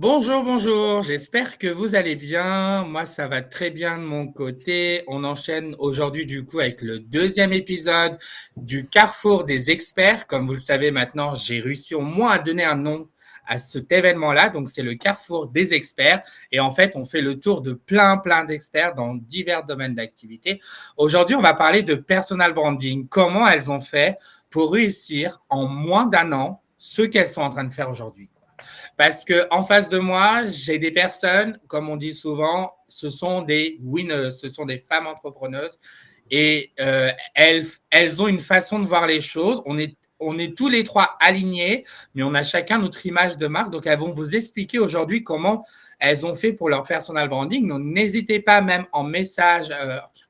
Bonjour, bonjour, j'espère que vous allez bien. Moi, ça va très bien de mon côté. On enchaîne aujourd'hui du coup avec le deuxième épisode du Carrefour des experts. Comme vous le savez maintenant, j'ai réussi au moins à donner un nom à cet événement-là. Donc, c'est le Carrefour des experts. Et en fait, on fait le tour de plein d'experts dans divers domaines d'activité. Aujourd'hui, on va parler de personal branding. Comment elles ont fait pour réussir en moins d'un an ce qu'elles sont en train de faire aujourd'hui. Parce que en face de moi, j'ai des personnes, comme on dit souvent, ce sont des winners, ce sont des femmes entrepreneuses et elles ont une façon de voir les choses. On est tous les trois alignés, mais on a chacun notre image de marque. Donc, elles vont vous expliquer aujourd'hui comment elles ont fait pour leur personal branding. Donc, n'hésitez pas même en message,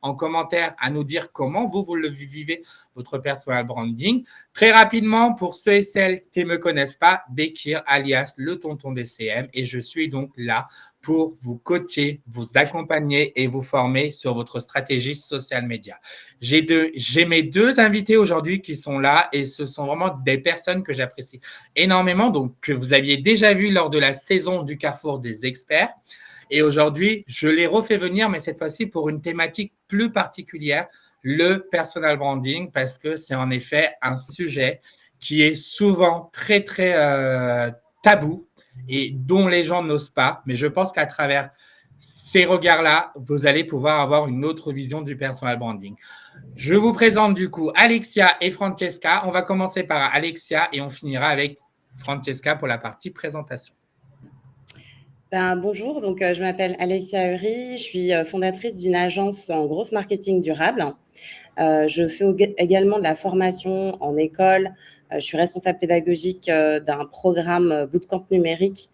en commentaire, à nous dire comment vous le vivez, votre personal branding. Très rapidement, pour ceux et celles qui ne me connaissent pas, Bekir, alias le tonton des CM, et je suis donc là pour vous coacher, vous accompagner et vous former sur votre stratégie social media. J'ai mes deux invités aujourd'hui qui sont là et ce sont vraiment des personnes que j'apprécie énormément, donc que vous aviez déjà vu lors de la saison du Carrefour des experts. Et aujourd'hui, je les refais venir, mais cette fois-ci pour une thématique plus particulière, le personal branding, parce que c'est en effet un sujet qui est souvent très tabou et dont les gens n'osent pas. Mais je pense qu'à travers ces regards-là, vous allez pouvoir avoir une autre vision du personal branding. Je vous présente du coup Alexia et Francesca. On va commencer par Alexia et on finira avec Francesca pour la partie présentation. Bonjour, je m'appelle Alexia Heury, je suis fondatrice d'une agence en grosse marketing durable. Je fais également de la formation en école. Je suis responsable pédagogique d'un programme bootcamp numérique,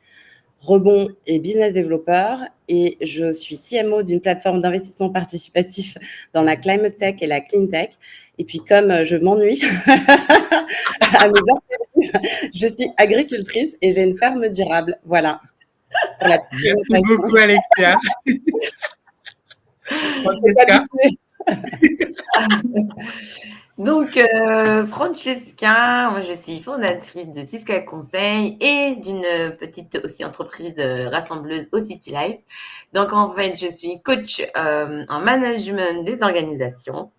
rebond et business développeur. Et je suis CMO d'une plateforme d'investissement participatif dans la climate tech et la clean tech. Et puis, comme je m'ennuie à mes heures, je suis agricultrice et j'ai une ferme durable. Voilà. Pour la petite Merci présentation. beaucoup, Alexia. Francesca. Donc, Francesca, moi je suis fondatrice de Siska Conseil et d'une petite aussi entreprise rassembleuse au City Life. Donc, en fait, je suis coach en management des organisations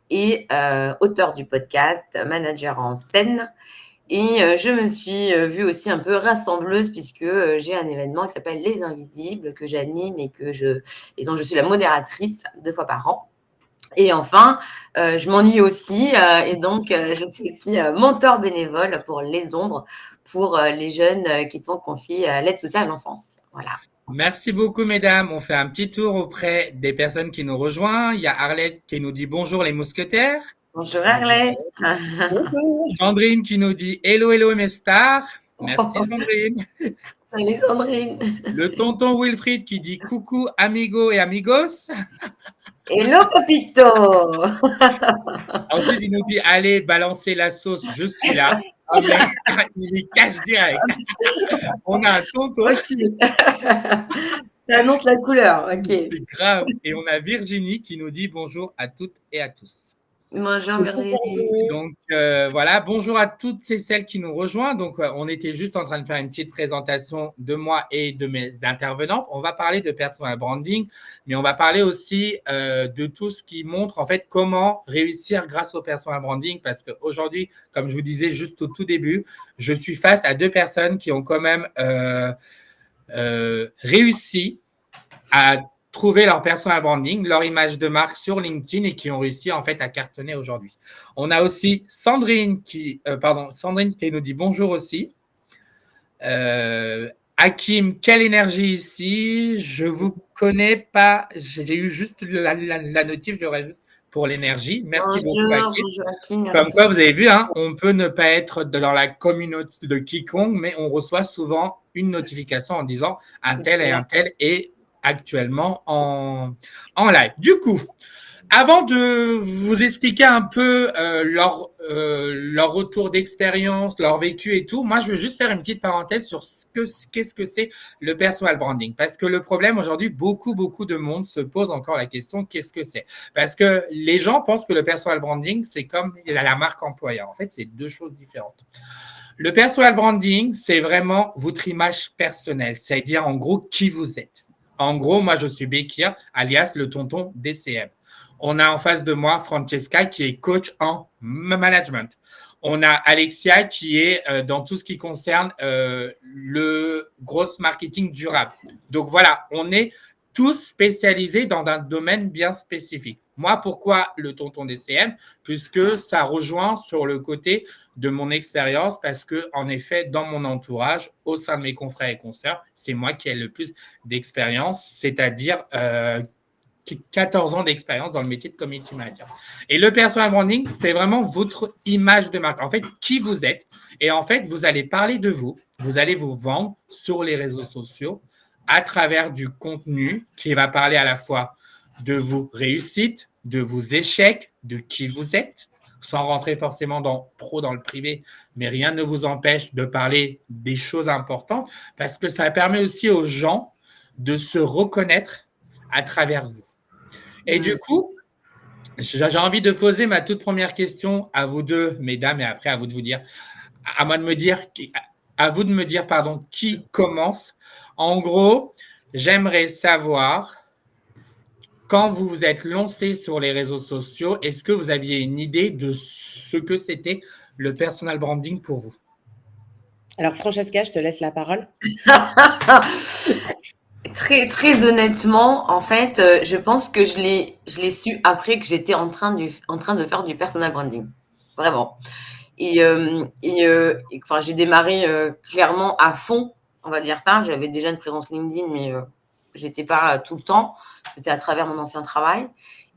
et auteur du podcast Manager en scène. Et je me suis vue aussi un peu rassembleuse puisque j'ai un événement qui s'appelle Les Invisibles que j'anime et dont je suis la modératrice 2 fois par an. Et enfin, je m'ennuie aussi et donc je suis aussi mentor bénévole pour Les Ombres, pour les jeunes qui sont confiés à l'aide sociale à l'enfance. Voilà. Merci beaucoup, mesdames. On fait un petit tour auprès des personnes qui nous rejoignent. Il y a Arlette qui nous dit bonjour les mousquetaires. Bonjour Arlette. Sandrine qui nous dit hello mes stars. Merci Sandrine. Salut Sandrine. Le tonton Wilfried qui dit coucou amigo et amigos. Hello papito. Ensuite, il nous dit allez, balancez la sauce, je suis là. Ah, mais, il y cache direct. On a un tonton. Okay. Ça annonce la couleur. Ok. C'est grave. Et on a Virginie qui nous dit bonjour à toutes et à tous. Bonjour Virginie. Donc voilà, bonjour à toutes et celles qui nous rejoignent. Donc on était juste en train de faire une petite présentation de moi et de mes intervenants. On va parler de personal branding, mais on va parler aussi de tout ce qui montre en fait comment réussir grâce au personal branding. Parce qu'aujourd'hui, comme je vous disais juste au tout début, je suis face à deux personnes qui ont quand même réussi à trouver leur personal branding, leur image de marque sur LinkedIn et qui ont réussi en fait à cartonner aujourd'hui. On a aussi Sandrine qui nous dit bonjour aussi. Hakim, quelle énergie ici. Je vous connais pas. J'ai eu juste la notif, j'aurais juste pour l'énergie. Merci beaucoup Hakim. Bonjour Hakim. Comme quoi, vous avez vu, hein, on peut ne pas être dans la communauté de quiconque, mais on reçoit souvent une notification en disant un tel et un tel est actuellement en live. Du coup, avant de vous expliquer un peu leur retour d'expérience, leur vécu et tout, moi, je veux juste faire une petite parenthèse sur qu'est-ce que c'est le personal branding. Parce que le problème aujourd'hui, beaucoup de monde se pose encore la question, qu'est-ce que c'est? Parce que les gens pensent que le personal branding, c'est comme la marque employeur. En fait, c'est deux choses différentes. Le personal branding, c'est vraiment votre image personnelle, c'est-à-dire en gros qui vous êtes. En gros, moi, je suis Bekir, alias le tonton DCM. On a en face de moi Francesca qui est coach en management. On a Alexia qui est dans tout ce qui concerne le gros marketing durable. Donc voilà, on est tous spécialisés dans un domaine bien spécifique. Moi, pourquoi le tonton DCM? Puisque ça rejoint sur le côté de mon expérience parce que, en effet, dans mon entourage, au sein de mes confrères et consoeurs, c'est moi qui ai le plus d'expérience, c'est-à-dire 14 ans d'expérience dans le métier de community manager. Et le personal branding, c'est vraiment votre image de marque. En fait, qui vous êtes. Et en fait, vous allez parler de vous, vous allez vous vendre sur les réseaux sociaux à travers du contenu qui va parler à la fois de vos réussites, de vos échecs, de qui vous êtes, sans rentrer forcément trop dans le privé, mais rien ne vous empêche de parler des choses importantes parce que ça permet aussi aux gens de se reconnaître à travers vous. Et du coup, j'ai envie de poser ma toute première question à vous deux, mesdames, et après à vous de vous dire, à vous de me dire, pardon, qui commence. En gros, j'aimerais savoir, quand vous vous êtes lancé sur les réseaux sociaux, est-ce que vous aviez une idée de ce que c'était le personal branding pour vous? Alors, Francesca, je te laisse la parole. Très, très honnêtement, en fait, je pense que je l'ai su après que j'étais en train de faire du personal branding. Vraiment. Enfin, j'ai démarré clairement à fond, on va dire ça. J'avais déjà une présence LinkedIn, mais j'étais pas tout le temps. C'était à travers mon ancien travail.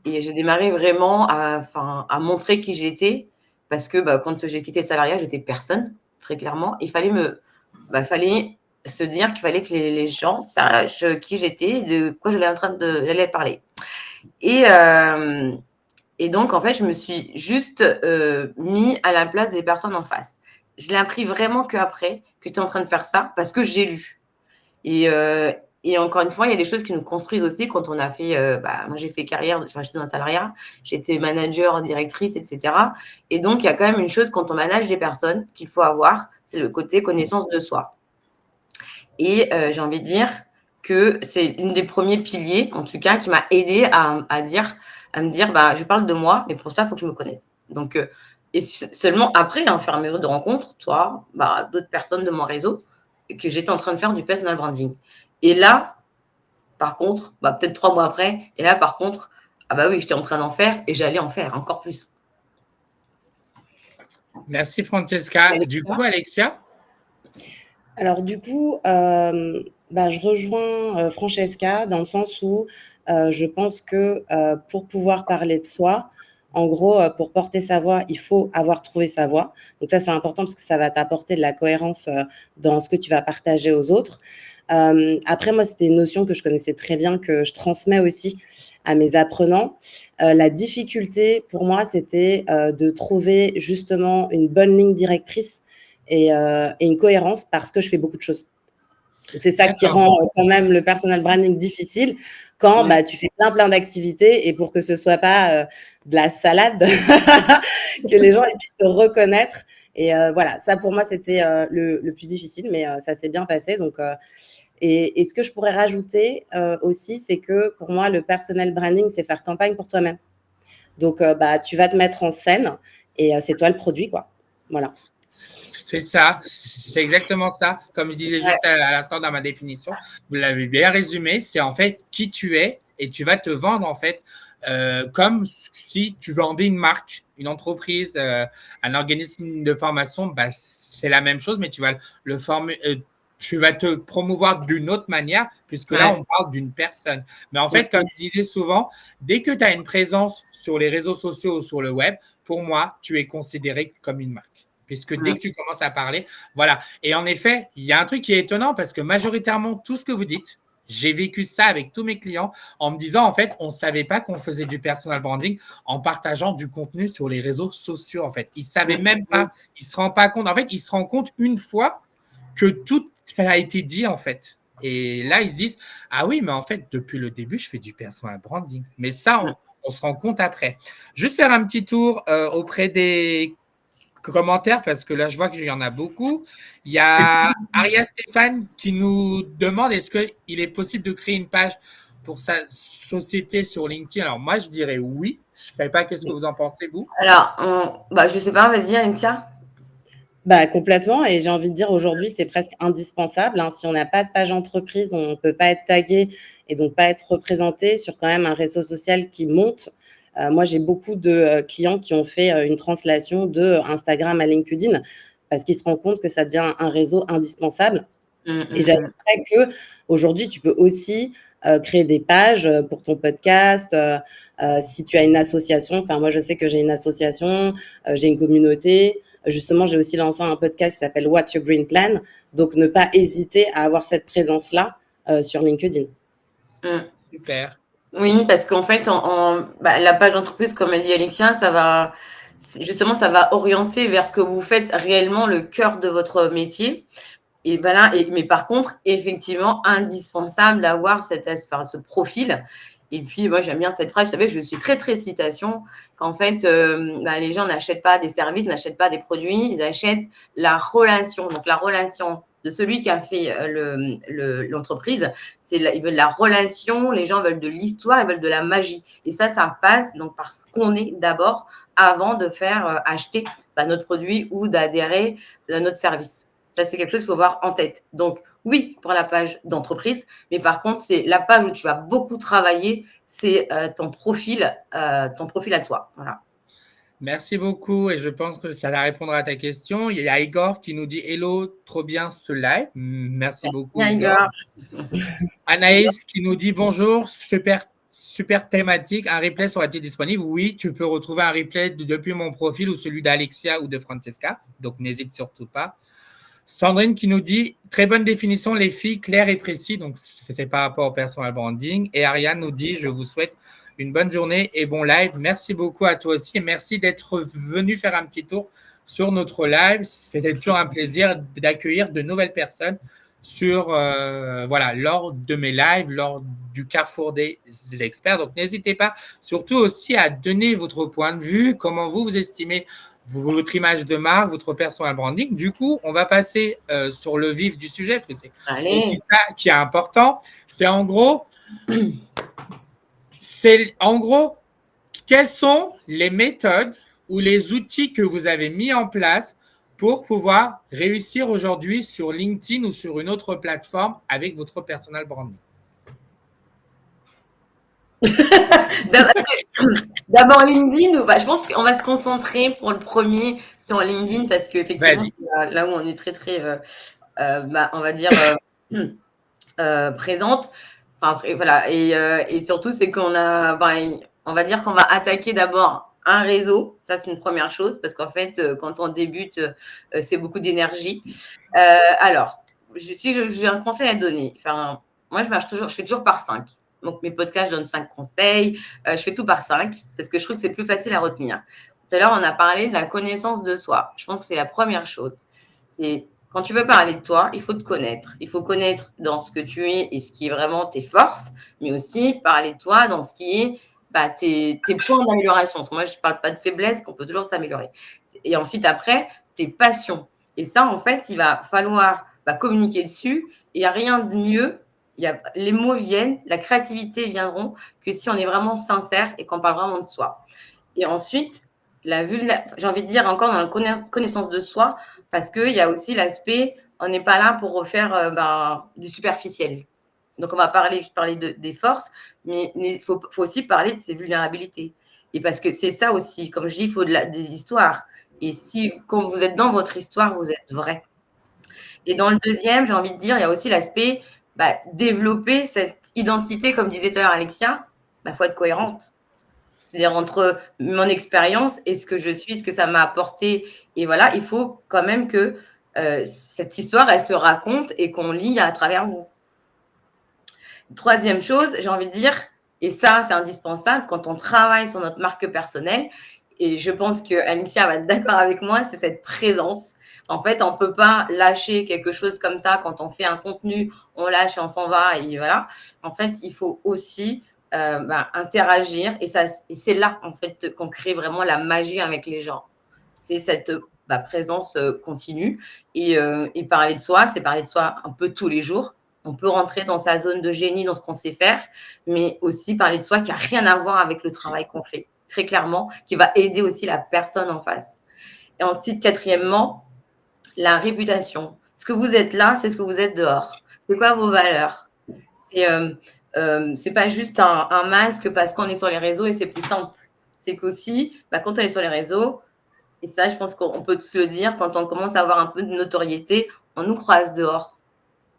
Et j'ai démarré vraiment à montrer qui j'étais parce que quand j'ai quitté le salariat, j'étais personne, très clairement. Il fallait se dire qu'il fallait que les gens sachent qui j'étais, de quoi j'allais parler. Et donc, en fait, je me suis juste mis à la place des personnes en face. Je l'ai appris vraiment qu'après que j'étais en train de faire ça parce que j'ai lu. Et encore une fois, il y a des choses qui nous construisent aussi quand on a fait… moi, j'ai fait carrière, j'étais dans un salariat, j'étais manager, directrice, etc. Et donc, il y a quand même une chose quand on manage des personnes qu'il faut avoir, c'est le côté connaissance de soi. Et j'ai envie de dire que c'est une des premiers piliers, en tout cas, qui m'a aidée à me dire, je parle de moi, mais pour ça, il faut que je me connaisse. Donc, et seulement après, au fur et à mesure de rencontres, toi, d'autres personnes de mon réseau, que j'étais en train de faire du personal branding. Et là, par contre, peut-être 3 mois après, et là, par contre, oui, j'étais en train d'en faire et j'allais en faire encore plus. Merci, Francesca. Du coup, Alexia? Alors du coup, je rejoins Francesca dans le sens où je pense que pour pouvoir parler de soi, en gros, pour porter sa voix, il faut avoir trouvé sa voix. Donc ça, c'est important parce que ça va t'apporter de la cohérence dans ce que tu vas partager aux autres. Après, moi, c'était une notion que je connaissais très bien, que je transmets aussi à mes apprenants. La difficulté pour moi, c'était de trouver justement une bonne ligne directrice et une cohérence parce que je fais beaucoup de choses. Donc, c'est ça qui rend quand même le personal branding difficile quand tu fais plein d'activités et pour que ce soit pas de la salade, que les gens puissent te reconnaître. Et voilà, ça pour moi, c'était le plus difficile, mais ça s'est bien passé. Donc, et ce que je pourrais rajouter aussi, c'est que pour moi, le personal branding, c'est faire campagne pour toi-même. Donc, tu vas te mettre en scène et c'est toi le produit, quoi. Voilà. C'est ça, c'est exactement ça. Comme je disais juste à l'instant dans ma définition, vous l'avez bien résumé, c'est en fait qui tu es et tu vas te vendre en fait comme si tu vendais une marque, une entreprise, un organisme de formation, c'est la même chose, mais tu vas tu vas te promouvoir d'une autre manière, puisque là, on parle d'une personne. Mais en fait, comme je disais souvent, dès que tu as une présence sur les réseaux sociaux ou sur le web, pour moi, tu es considéré comme une marque. Puisque dès que tu commences à parler, voilà. Et en effet, il y a un truc qui est étonnant parce que majoritairement, tout ce que vous dites, j'ai vécu ça avec tous mes clients en me disant, en fait, on ne savait pas qu'on faisait du personal branding en partageant du contenu sur les réseaux sociaux, en fait. Ils ne savaient même pas, ils ne se rendent pas compte. En fait, ils se rendent compte une fois que tout a été dit, en fait. Et là, ils se disent, ah oui, mais en fait, depuis le début, je fais du personal branding. Mais ça, on se rend compte après. Juste faire un petit tour auprès des commentaires parce que là, je vois qu'il y en a beaucoup. Il y a Aria Stéphane qui nous demande est-ce qu'il est possible de créer une page pour sa société sur LinkedIn? Alors, moi, je dirais oui. Je ne sais pas qu'est-ce que vous en pensez, vous? Alors, je sais pas, vas-y, Alexia. Bah, complètement. Et j'ai envie de dire aujourd'hui, c'est presque indispensable, hein. Si on n'a pas de page entreprise, on ne peut pas être tagué et donc pas être représenté sur quand même un réseau social qui monte. Moi, j'ai beaucoup de clients qui ont fait une translation de Instagram à LinkedIn parce qu'ils se rendent compte que ça devient un réseau indispensable. Et j'ajouterais que aujourd'hui, tu peux aussi créer des pages pour ton podcast. Si tu as une association, enfin moi je sais que j'ai une association, j'ai une communauté. Justement, j'ai aussi lancé un podcast qui s'appelle What's Your Green Plan. Donc ne pas hésiter à avoir cette présence-là sur LinkedIn. Super. Oui, parce qu'en fait, la page d'entreprise, comme elle dit Alexia, ça va orienter vers ce que vous faites réellement, le cœur de votre métier. Et voilà, mais par contre, effectivement, indispensable d'avoir ce profil. Et puis, moi, j'aime bien cette phrase, vous savez, je suis très, très citation, qu'en fait, les gens n'achètent pas des services, n'achètent pas des produits, ils achètent la relation. Donc, la relation de celui qui a fait l'entreprise, ils veulent la relation, les gens veulent de l'histoire, ils veulent de la magie. Et ça passe donc par ce qu'on est d'abord avant de faire acheter notre produit ou d'adhérer à notre service. Ça, c'est quelque chose qu'il faut avoir en tête. Donc, oui, pour la page d'entreprise, mais par contre, c'est la page où tu vas beaucoup travailler, c'est ton profil à toi. Voilà. Merci beaucoup et je pense que ça va répondre à ta question. Il y a Igor qui nous dit hello, trop bien ce live. Merci beaucoup Igor. Anaïs qui nous dit bonjour, super thématique. Un replay sera-t-il disponible? Oui, tu peux retrouver un replay depuis mon profil ou celui d'Alexia ou de Francesca. Donc n'hésite surtout pas. Sandrine qui nous dit très bonne définition, les filles, claires et précis. Donc c'est par rapport au personal branding. Et Ariane nous dit je vous souhaite une bonne journée et bon live. Merci beaucoup à toi aussi et merci d'être venu faire un petit tour sur notre live. C'était toujours un plaisir d'accueillir de nouvelles personnes lors de mes lives, lors du Carrefour des experts. Donc n'hésitez pas surtout aussi à donner votre point de vue, comment vous estimez votre image de marque, votre personal branding. Du coup, on va passer sur le vif du sujet parce que c'est aussi ça qui est important. C'est en gros, quelles sont les méthodes ou les outils que vous avez mis en place pour pouvoir réussir aujourd'hui sur LinkedIn ou sur une autre plateforme avec votre personal branding? D'abord LinkedIn, je pense qu'on va se concentrer pour le premier sur LinkedIn parce qu'effectivement, c'est là où on est très, très, on va dire, présente. Enfin, après, voilà. Et surtout, c'est qu'on on va dire qu'on va attaquer d'abord un réseau. Ça, c'est une première chose parce qu'en fait, quand on débute, c'est beaucoup d'énergie. Alors, si j'ai un conseil à donner, moi, je fais toujours par 5. Donc, mes podcasts, je donne 5 conseils. Je fais tout par 5 parce que je trouve que c'est plus facile à retenir. Tout à l'heure, on a parlé de la connaissance de soi. Je pense que c'est la première chose. C'est quand tu veux parler de toi, il faut te connaître. Il faut connaître dans ce que tu es et ce qui est vraiment tes forces, mais aussi parler de toi dans ce qui est tes points d'amélioration. Parce que moi, je ne parle pas de faiblesse, qu'on peut toujours s'améliorer. Et ensuite, après, tes passions. Et ça, en fait, il va falloir communiquer dessus. Il n'y a rien de mieux. Les mots viennent, la créativité viendront que si on est vraiment sincère et qu'on parle vraiment de soi. Et ensuite, j'ai envie de dire encore dans la connaissance de soi, parce qu'il y a aussi l'aspect, on n'est pas là pour refaire du superficiel. Donc, je parlais des forces, mais il faut aussi parler de ses vulnérabilités. Et parce que c'est ça aussi, comme je dis, il faut des histoires. Et quand vous êtes dans votre histoire, vous êtes vrai. Et dans le deuxième, j'ai envie de dire, il y a aussi l'aspect développer cette identité, comme disait tout à l'heure Alexia, faut être cohérente. C'est-à-dire entre mon expérience et ce que je suis, ce que ça m'a apporté. Et voilà, il faut quand même que cette histoire, elle se raconte et qu'on lit à travers vous. Troisième chose, j'ai envie de dire, et ça, c'est indispensable quand on travaille sur notre marque personnelle, et je pense que Alicia va être d'accord avec moi, c'est cette présence. En fait, on ne peut pas lâcher quelque chose comme ça quand on fait un contenu, on lâche et on s'en va, et voilà. En fait, il faut aussi interagir, et c'est là, en fait, qu'on crée vraiment la magie avec les gens. C'est cette présence continue. Et parler de soi, c'est parler de soi un peu tous les jours. On peut rentrer dans sa zone de génie, dans ce qu'on sait faire, mais aussi parler de soi qui n'a rien à voir avec le travail qu'on fait, très clairement, qui va aider aussi la personne en face. Et ensuite, quatrièmement, la réputation. Ce que vous êtes là, c'est ce que vous êtes dehors. C'est quoi vos valeurs? C'est pas juste un masque parce qu'on est sur les réseaux et c'est plus simple. C'est qu'aussi, quand on est sur les réseaux, et ça, je pense qu'on peut tous le dire, quand on commence à avoir un peu de notoriété, on nous croise dehors.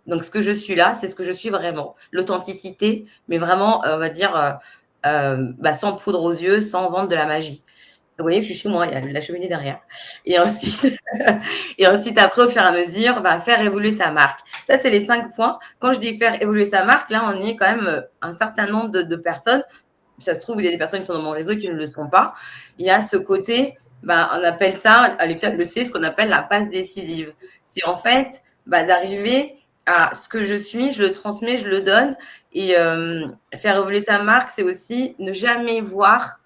Donc, ce que je suis là, c'est ce que je suis vraiment. L'authenticité, mais vraiment, on va dire, sans poudre aux yeux, sans vendre de la magie. Vous voyez, je suis chez moi, il y a la cheminée derrière. Et ensuite, après, au fur et à mesure, faire évoluer sa marque. Ça, c'est les 5 points. Quand je dis faire évoluer sa marque, là, on est quand même un certain nombre de personnes. Ça se trouve, il y a des personnes qui sont dans mon réseau qui ne le sont pas. Il y a ce côté, on appelle ça, Alexia le sait, ce qu'on appelle la passe décisive. C'est en fait d'arriver à ce que je suis, je le transmets, je le donne. Et faire évoluer sa marque, c'est aussi ne jamais voir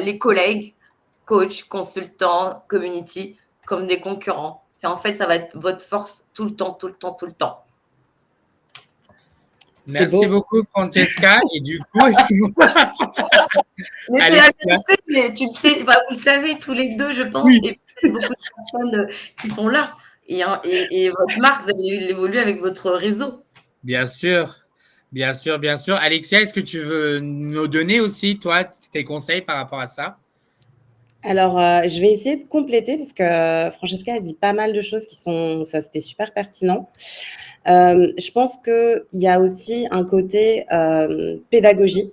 les collègues, coach, consultants, community, comme des concurrents. C'est en fait, ça va être votre force tout le temps, tout le temps, tout le temps. Merci beaucoup, Francesca. Et du coup, excuse-moi. Mais c'est la vérité, mais tu le sais, vous le savez tous les deux, je pense, oui. Et peut-être beaucoup de personnes qui sont là. Et votre marque, vous allez l'évoluer avec votre réseau. Bien sûr. Bien sûr, bien sûr. Alexia, est-ce que tu veux nous donner aussi, toi, tes conseils par rapport à ça? Alors, je vais essayer de compléter parce que Francesca a dit pas mal de choses ça c'était super pertinent. Je pense qu'il y a aussi un côté pédagogie.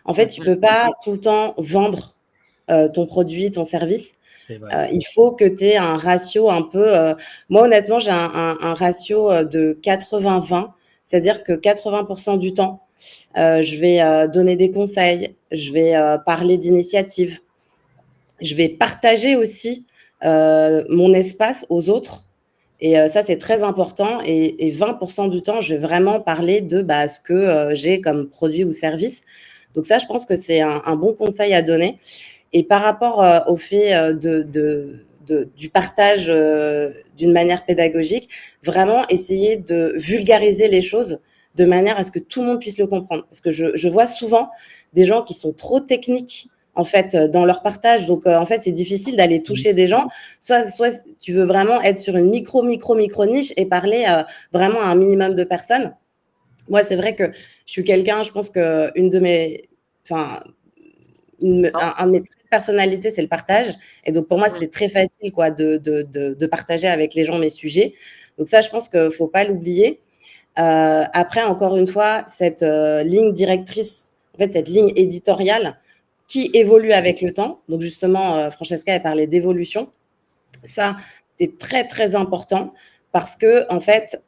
En fait, tu peux pas tout le temps vendre ton produit, ton service. Il faut que tu aies un ratio un peu… moi, honnêtement, j'ai un ratio de 80-20, c'est-à-dire que 80% du temps, je vais donner des conseils, je vais parler d'initiatives, je vais partager aussi mon espace aux autres. Et ça, c'est très important. Et 20% du temps, je vais vraiment parler de ce que j'ai comme produit ou service. Donc ça, je pense que c'est un bon conseil à donner. Et par rapport au fait du partage d'une manière pédagogique, vraiment essayer de vulgariser les choses de manière à ce que tout le monde puisse le comprendre. Parce que je vois souvent des gens qui sont trop techniques en fait dans leur partage. Donc en fait, c'est difficile d'aller toucher des gens. Soit tu veux vraiment être sur une micro niche et parler vraiment à un minimum de personnes. Moi, c'est vrai que je suis quelqu'un, je pense que un de mes traits de personnalité, c'est le partage. Et donc, pour moi, c'était très facile de partager avec les gens mes sujets. Donc ça, je pense qu'il ne faut pas l'oublier. Après, encore une fois, cette ligne directrice, en fait, cette ligne éditoriale qui évolue avec le temps. Donc, justement, Francesca a parlé d'évolution. Ça, c'est très, très important parce que, en fait,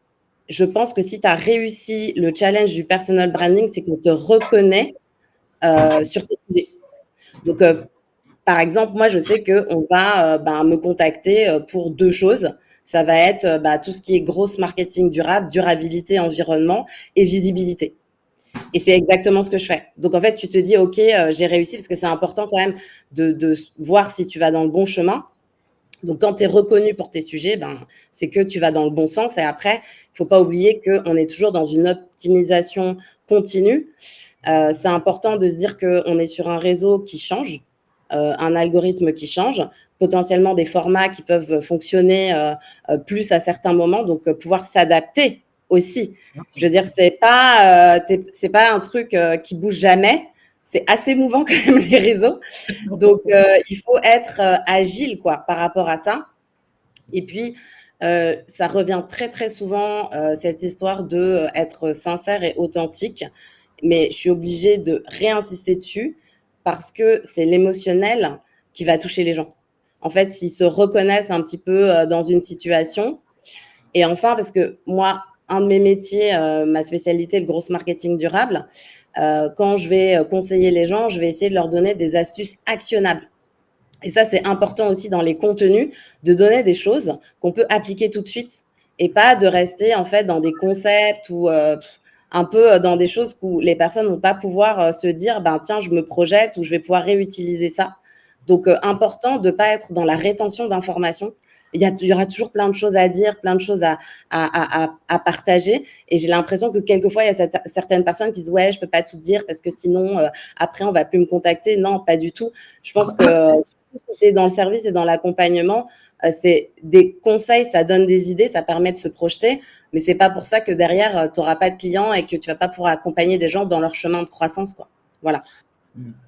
je pense que si tu as réussi le challenge du personal branding, c'est qu'on te reconnaît sur tes sujets. Donc, par exemple, moi, je sais qu'on va me contacter pour 2 choses. Ça va être tout ce qui est grosse marketing durable, durabilité, environnement et visibilité. Et c'est exactement ce que je fais. Donc, en fait, tu te dis, OK, j'ai réussi parce que c'est important quand même de voir si tu vas dans le bon chemin. Donc, quand tu es reconnu pour tes sujets, c'est que tu vas dans le bon sens. Et après, il ne faut pas oublier qu'on est toujours dans une optimisation continue. C'est important de se dire qu'on est sur un réseau qui change, un algorithme qui change, potentiellement des formats qui peuvent fonctionner plus à certains moments, donc pouvoir s'adapter aussi. Je veux dire, c'est pas un truc qui bouge jamais. C'est assez mouvant quand même les réseaux. Donc, il faut être agile par rapport à ça. Et puis, ça revient très, très souvent, cette histoire d'être sincère et authentique. Mais je suis obligée de réinsister dessus parce que c'est l'émotionnel qui va toucher les gens. En fait, s'ils se reconnaissent un petit peu dans une situation. Et enfin, parce que moi, un de mes métiers, ma spécialité, le gros marketing durable, quand je vais conseiller les gens, je vais essayer de leur donner des astuces actionnables. Et ça, c'est important aussi dans les contenus, de donner des choses qu'on peut appliquer tout de suite et pas de rester en fait dans des concepts ou un peu dans des choses où les personnes ne vont pas pouvoir se dire tiens, je me projette ou je vais pouvoir réutiliser ça. Donc, important de ne pas être dans la rétention d'informations. Il y aura toujours plein de choses à dire, plein de choses à partager. Et j'ai l'impression que quelquefois, il y a certaines personnes qui disent « Ouais, je ne peux pas tout dire parce que sinon, après, on ne va plus me contacter. » Non, pas du tout. Je pense que surtout si tu es dans le service et dans l'accompagnement, c'est des conseils, ça donne des idées, ça permet de se projeter. Mais ce n'est pas pour ça que derrière, tu n'auras pas de clients et que tu ne vas pas pouvoir accompagner des gens dans leur chemin de croissance, quoi. Voilà.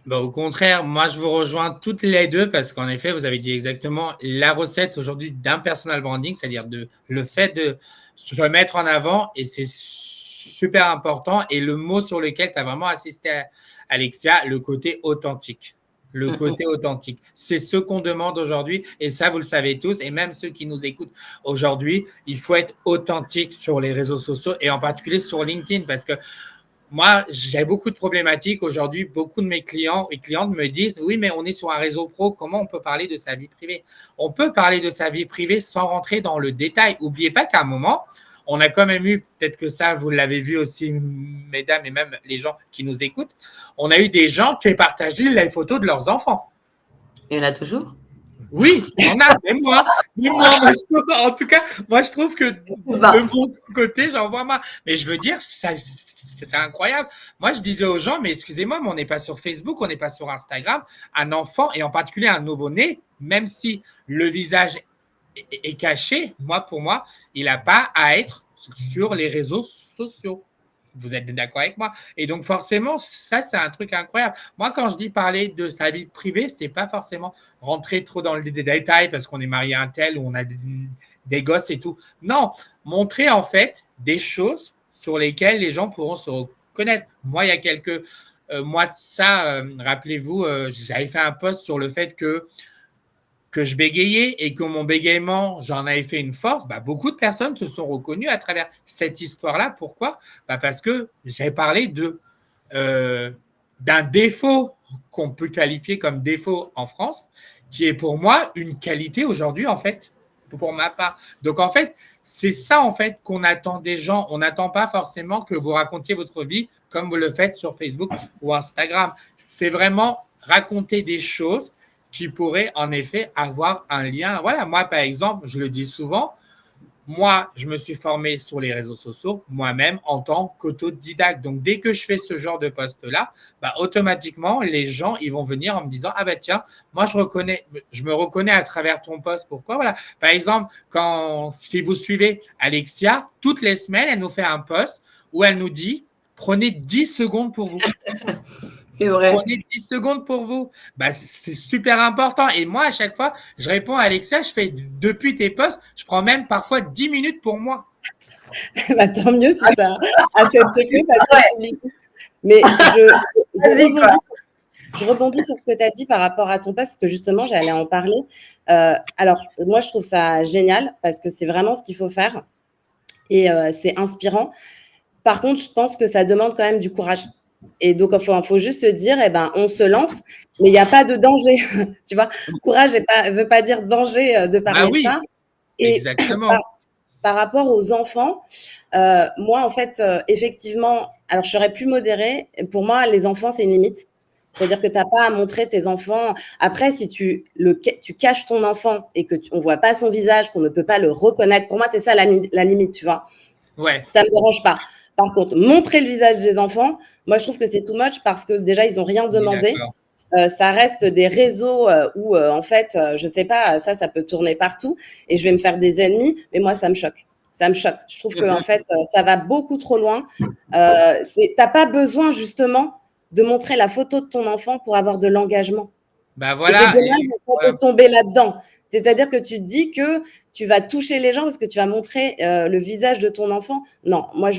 Bah, au contraire, moi je vous rejoins toutes les deux parce qu'en effet, vous avez dit exactement la recette aujourd'hui d'un personal branding, c'est-à-dire le fait de se mettre en avant et c'est super important. Et le mot sur lequel tu as vraiment assisté, Alexia, le côté authentique. Le côté authentique. C'est ce qu'on demande aujourd'hui et ça, vous le savez tous. Et même ceux qui nous écoutent aujourd'hui, il faut être authentique sur les réseaux sociaux et en particulier sur LinkedIn parce que moi, j'ai beaucoup de problématiques aujourd'hui. Beaucoup de mes clients et clientes me disent « Oui, mais on est sur un réseau pro. Comment on peut parler de sa vie privée ?» On peut parler de sa vie privée sans rentrer dans le détail. N'oubliez pas qu'à un moment, on a quand même eu, peut-être que ça, vous l'avez vu aussi, mesdames, et même les gens qui nous écoutent, on a eu des gens qui partageaient les photos de leurs enfants. Il y en a toujours? Oui, il y en a, même moi. En tout cas, moi, je trouve que de mon côté, j'en vois moins. Mais je veux dire, c'est incroyable. Moi, je disais aux gens, mais excusez-moi, mais on n'est pas sur Facebook, on n'est pas sur Instagram. Un enfant, et en particulier un nouveau-né, même si le visage est caché, pour moi, il n'a pas à être sur les réseaux sociaux. Vous êtes d'accord avec moi? Et donc, forcément, ça, c'est un truc incroyable. Moi, quand je dis parler de sa vie privée, c'est pas forcément rentrer trop dans les détails parce qu'on est marié à un tel ou on a des gosses et tout. Non, montrer en fait des choses sur lesquelles les gens pourront se reconnaître. Moi, il y a quelques mois de ça, rappelez-vous, j'avais fait un post sur le fait que je bégayais et que mon bégaiement, j'en avais fait une force, beaucoup de personnes se sont reconnues à travers cette histoire-là. Pourquoi? Parce que j'ai parlé d'un défaut qu'on peut qualifier comme défaut en France, qui est pour moi une qualité aujourd'hui, en fait, pour ma part. Donc, en fait, c'est ça, en fait, qu'on attend des gens. On n'attend pas forcément que vous racontiez votre vie comme vous le faites sur Facebook ou Instagram. C'est vraiment raconter des choses qui pourrait en effet avoir un lien. Voilà, moi, par exemple, je le dis souvent, moi, je me suis formé sur les réseaux sociaux moi-même en tant qu'autodidacte. Donc, dès que je fais ce genre de post-là, automatiquement, les gens, ils vont venir en me disant « Ah tiens, moi, je me reconnais à travers ton post. » Pourquoi? Voilà. Par exemple, si vous suivez Alexia, toutes les semaines, elle nous fait un post où elle nous dit « Prenez 10 secondes pour vous. » C'est vrai. Prenez 10 secondes pour vous. C'est super important. Et moi, à chaque fois, je réponds à Alexia, je fais depuis tes posts, je prends même parfois 10 minutes pour moi. Tant mieux si ça a cet effet. Mais je rebondis sur ce que tu as dit par rapport à ton post, parce que justement, j'allais en parler. Alors, moi, je trouve ça génial parce que c'est vraiment ce qu'il faut faire. Et c'est inspirant. Par contre, je pense que ça demande quand même du courage. Et donc, il faut juste se dire, on se lance, mais il n'y a pas de danger. Tu vois, courage ne veut pas dire danger de parler de ça. Et exactement. Par rapport aux enfants, moi, en fait, effectivement, alors je serais plus modérée. Pour moi, les enfants, c'est une limite. C'est-à-dire que tu n'as pas à montrer tes enfants. Après, si tu caches ton enfant et qu'on ne voit pas son visage, qu'on ne peut pas le reconnaître, pour moi, c'est ça la limite, tu vois. Ouais. Ça ne me dérange pas. Par contre, montrer le visage des enfants, moi, je trouve que c'est too much parce que déjà, ils n'ont rien demandé. Ça reste des réseaux où, en fait, je ne sais pas, ça peut tourner partout et je vais me faire des ennemis. Mais moi, ça me choque. Ça me choque. Je trouve qu'en fait, ça va beaucoup trop loin. Tu n'as pas besoin, justement, de montrer la photo de ton enfant pour avoir de l'engagement. Voilà. Et c'est dommage de tomber là-dedans. C'est-à-dire que tu dis que tu vas toucher les gens parce que tu vas montrer le visage de ton enfant. Non, moi,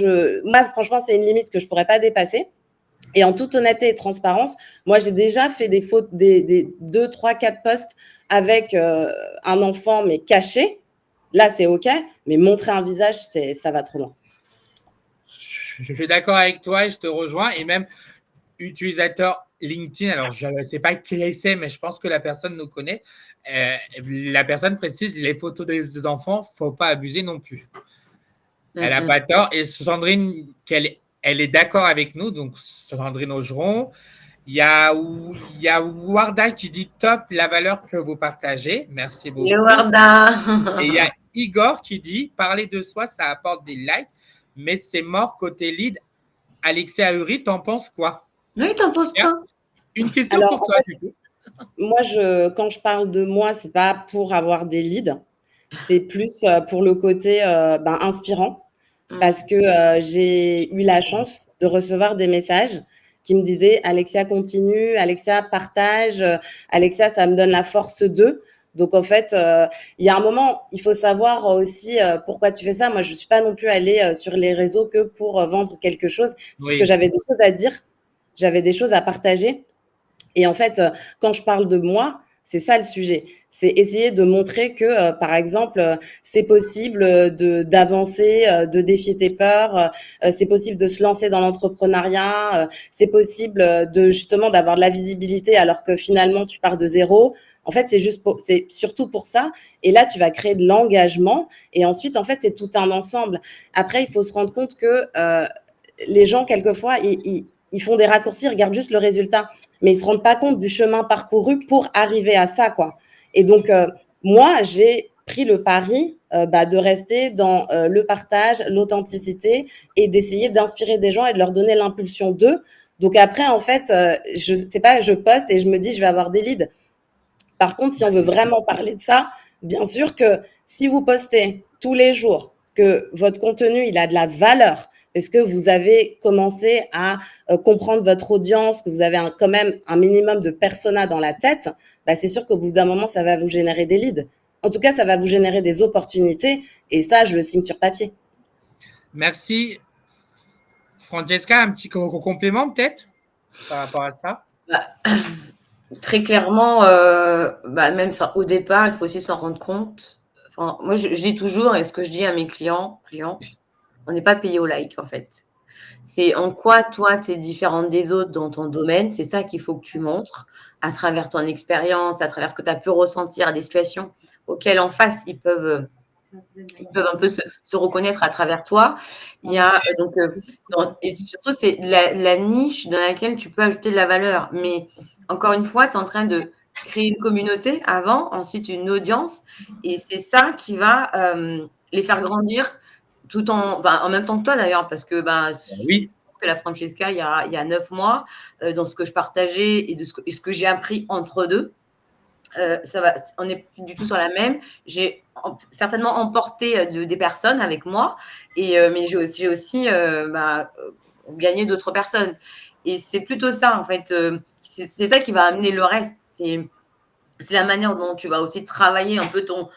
franchement, c'est une limite que je ne pourrais pas dépasser. Et en toute honnêteté et transparence, moi, j'ai déjà fait des 2, 3, 4 posts avec un enfant, mais caché. Là, c'est OK, mais montrer un visage, ça va trop loin. Je suis d'accord avec toi et je te rejoins. Et même utilisateur LinkedIn, alors je ne sais pas qui c'est, mais je pense que la personne nous connaît. La personne précise les photos des enfants, il ne faut pas abuser non plus. Elle n'a pas tort. Et Sandrine, elle est d'accord avec nous, donc Sandrine Augeron, Il y a Warda qui dit top la valeur que vous partagez. Merci beaucoup. Le Warda. Et il y a Igor qui dit parler de soi, ça apporte des likes, mais c'est mort côté lead. Alexia Huri, t'en penses quoi? Oui, t'en penses quoi? Une question Alors, pour toi, du coup. moi, quand je parle de moi, c'est pas pour avoir des leads, c'est plus pour le côté inspirant. Parce que j'ai eu la chance de recevoir des messages qui me disaient Alexia continue, Alexia partage, Alexia ça me donne la force d'eux. Donc en fait, il y a un moment, il faut savoir aussi pourquoi tu fais ça. Moi, je suis pas non plus allée sur les réseaux que pour vendre quelque chose. C'est juste que Oui, j'avais des choses à dire, j'avais des choses à partager. Et en fait, quand je parle de moi, c'est ça le sujet. C'est essayer de montrer que, par exemple, c'est possible d'avancer, de défier tes peurs, c'est possible de se lancer dans l'entrepreneuriat, c'est possible de justement d'avoir de la visibilité alors que finalement tu pars de zéro. En fait, c'est surtout pour ça. Et là, tu vas créer de l'engagement. Et ensuite, en fait, c'est tout un ensemble. Après, il faut se rendre compte que les gens, quelquefois, ils font des raccourcis, ils regardent juste le résultat mais ils se rendent pas compte du chemin parcouru pour arriver à ça, quoi. Et donc, moi, j'ai pris le pari de rester dans le partage, l'authenticité et d'essayer d'inspirer des gens et de leur donner l'impulsion d'eux. Donc après, en fait, je sais pas, je poste et je me dis, je vais avoir des leads. Par contre, si on veut vraiment parler de ça, bien sûr que si vous postez tous les jours que votre contenu, il a de la valeur, parce que vous avez commencé à comprendre votre audience, que vous avez quand même un minimum de persona dans la tête, bah, c'est sûr qu'au bout d'un moment, ça va vous générer des leads. En tout cas, ça va vous générer des opportunités. Et ça, je le signe sur papier. merci. Francesca, un petit complément peut-être par rapport à ça? Bah, très clairement, même au départ, il faut aussi s'en rendre compte. Enfin, moi, je dis toujours, et ce que je dis à mes clientes, on n'est pas payé au like, en fait. C'est en quoi, toi, tu es différente des autres dans ton domaine. C'est ça qu'il faut que tu montres à travers ton expérience, à travers ce que tu as pu ressentir, des situations auxquelles en face, ils peuvent un peu se reconnaître à travers toi. Il y a et surtout, c'est la niche dans laquelle tu peux ajouter de la valeur. Mais encore une fois, tu es en train de créer une communauté avant, ensuite une audience. Et c'est ça qui va les faire grandir tout en même temps que toi d'ailleurs, parce que Oui. la Francesca, il y a 9 mois, dans ce que je partageais et ce que j'ai appris entre deux. On n'est plus du tout sur la même. J'ai certainement emporté des personnes avec moi, mais j'ai aussi gagné d'autres personnes. Et c'est plutôt ça, en fait. C'est ça qui va amener le reste. C'est la manière dont tu vas aussi travailler un peu ton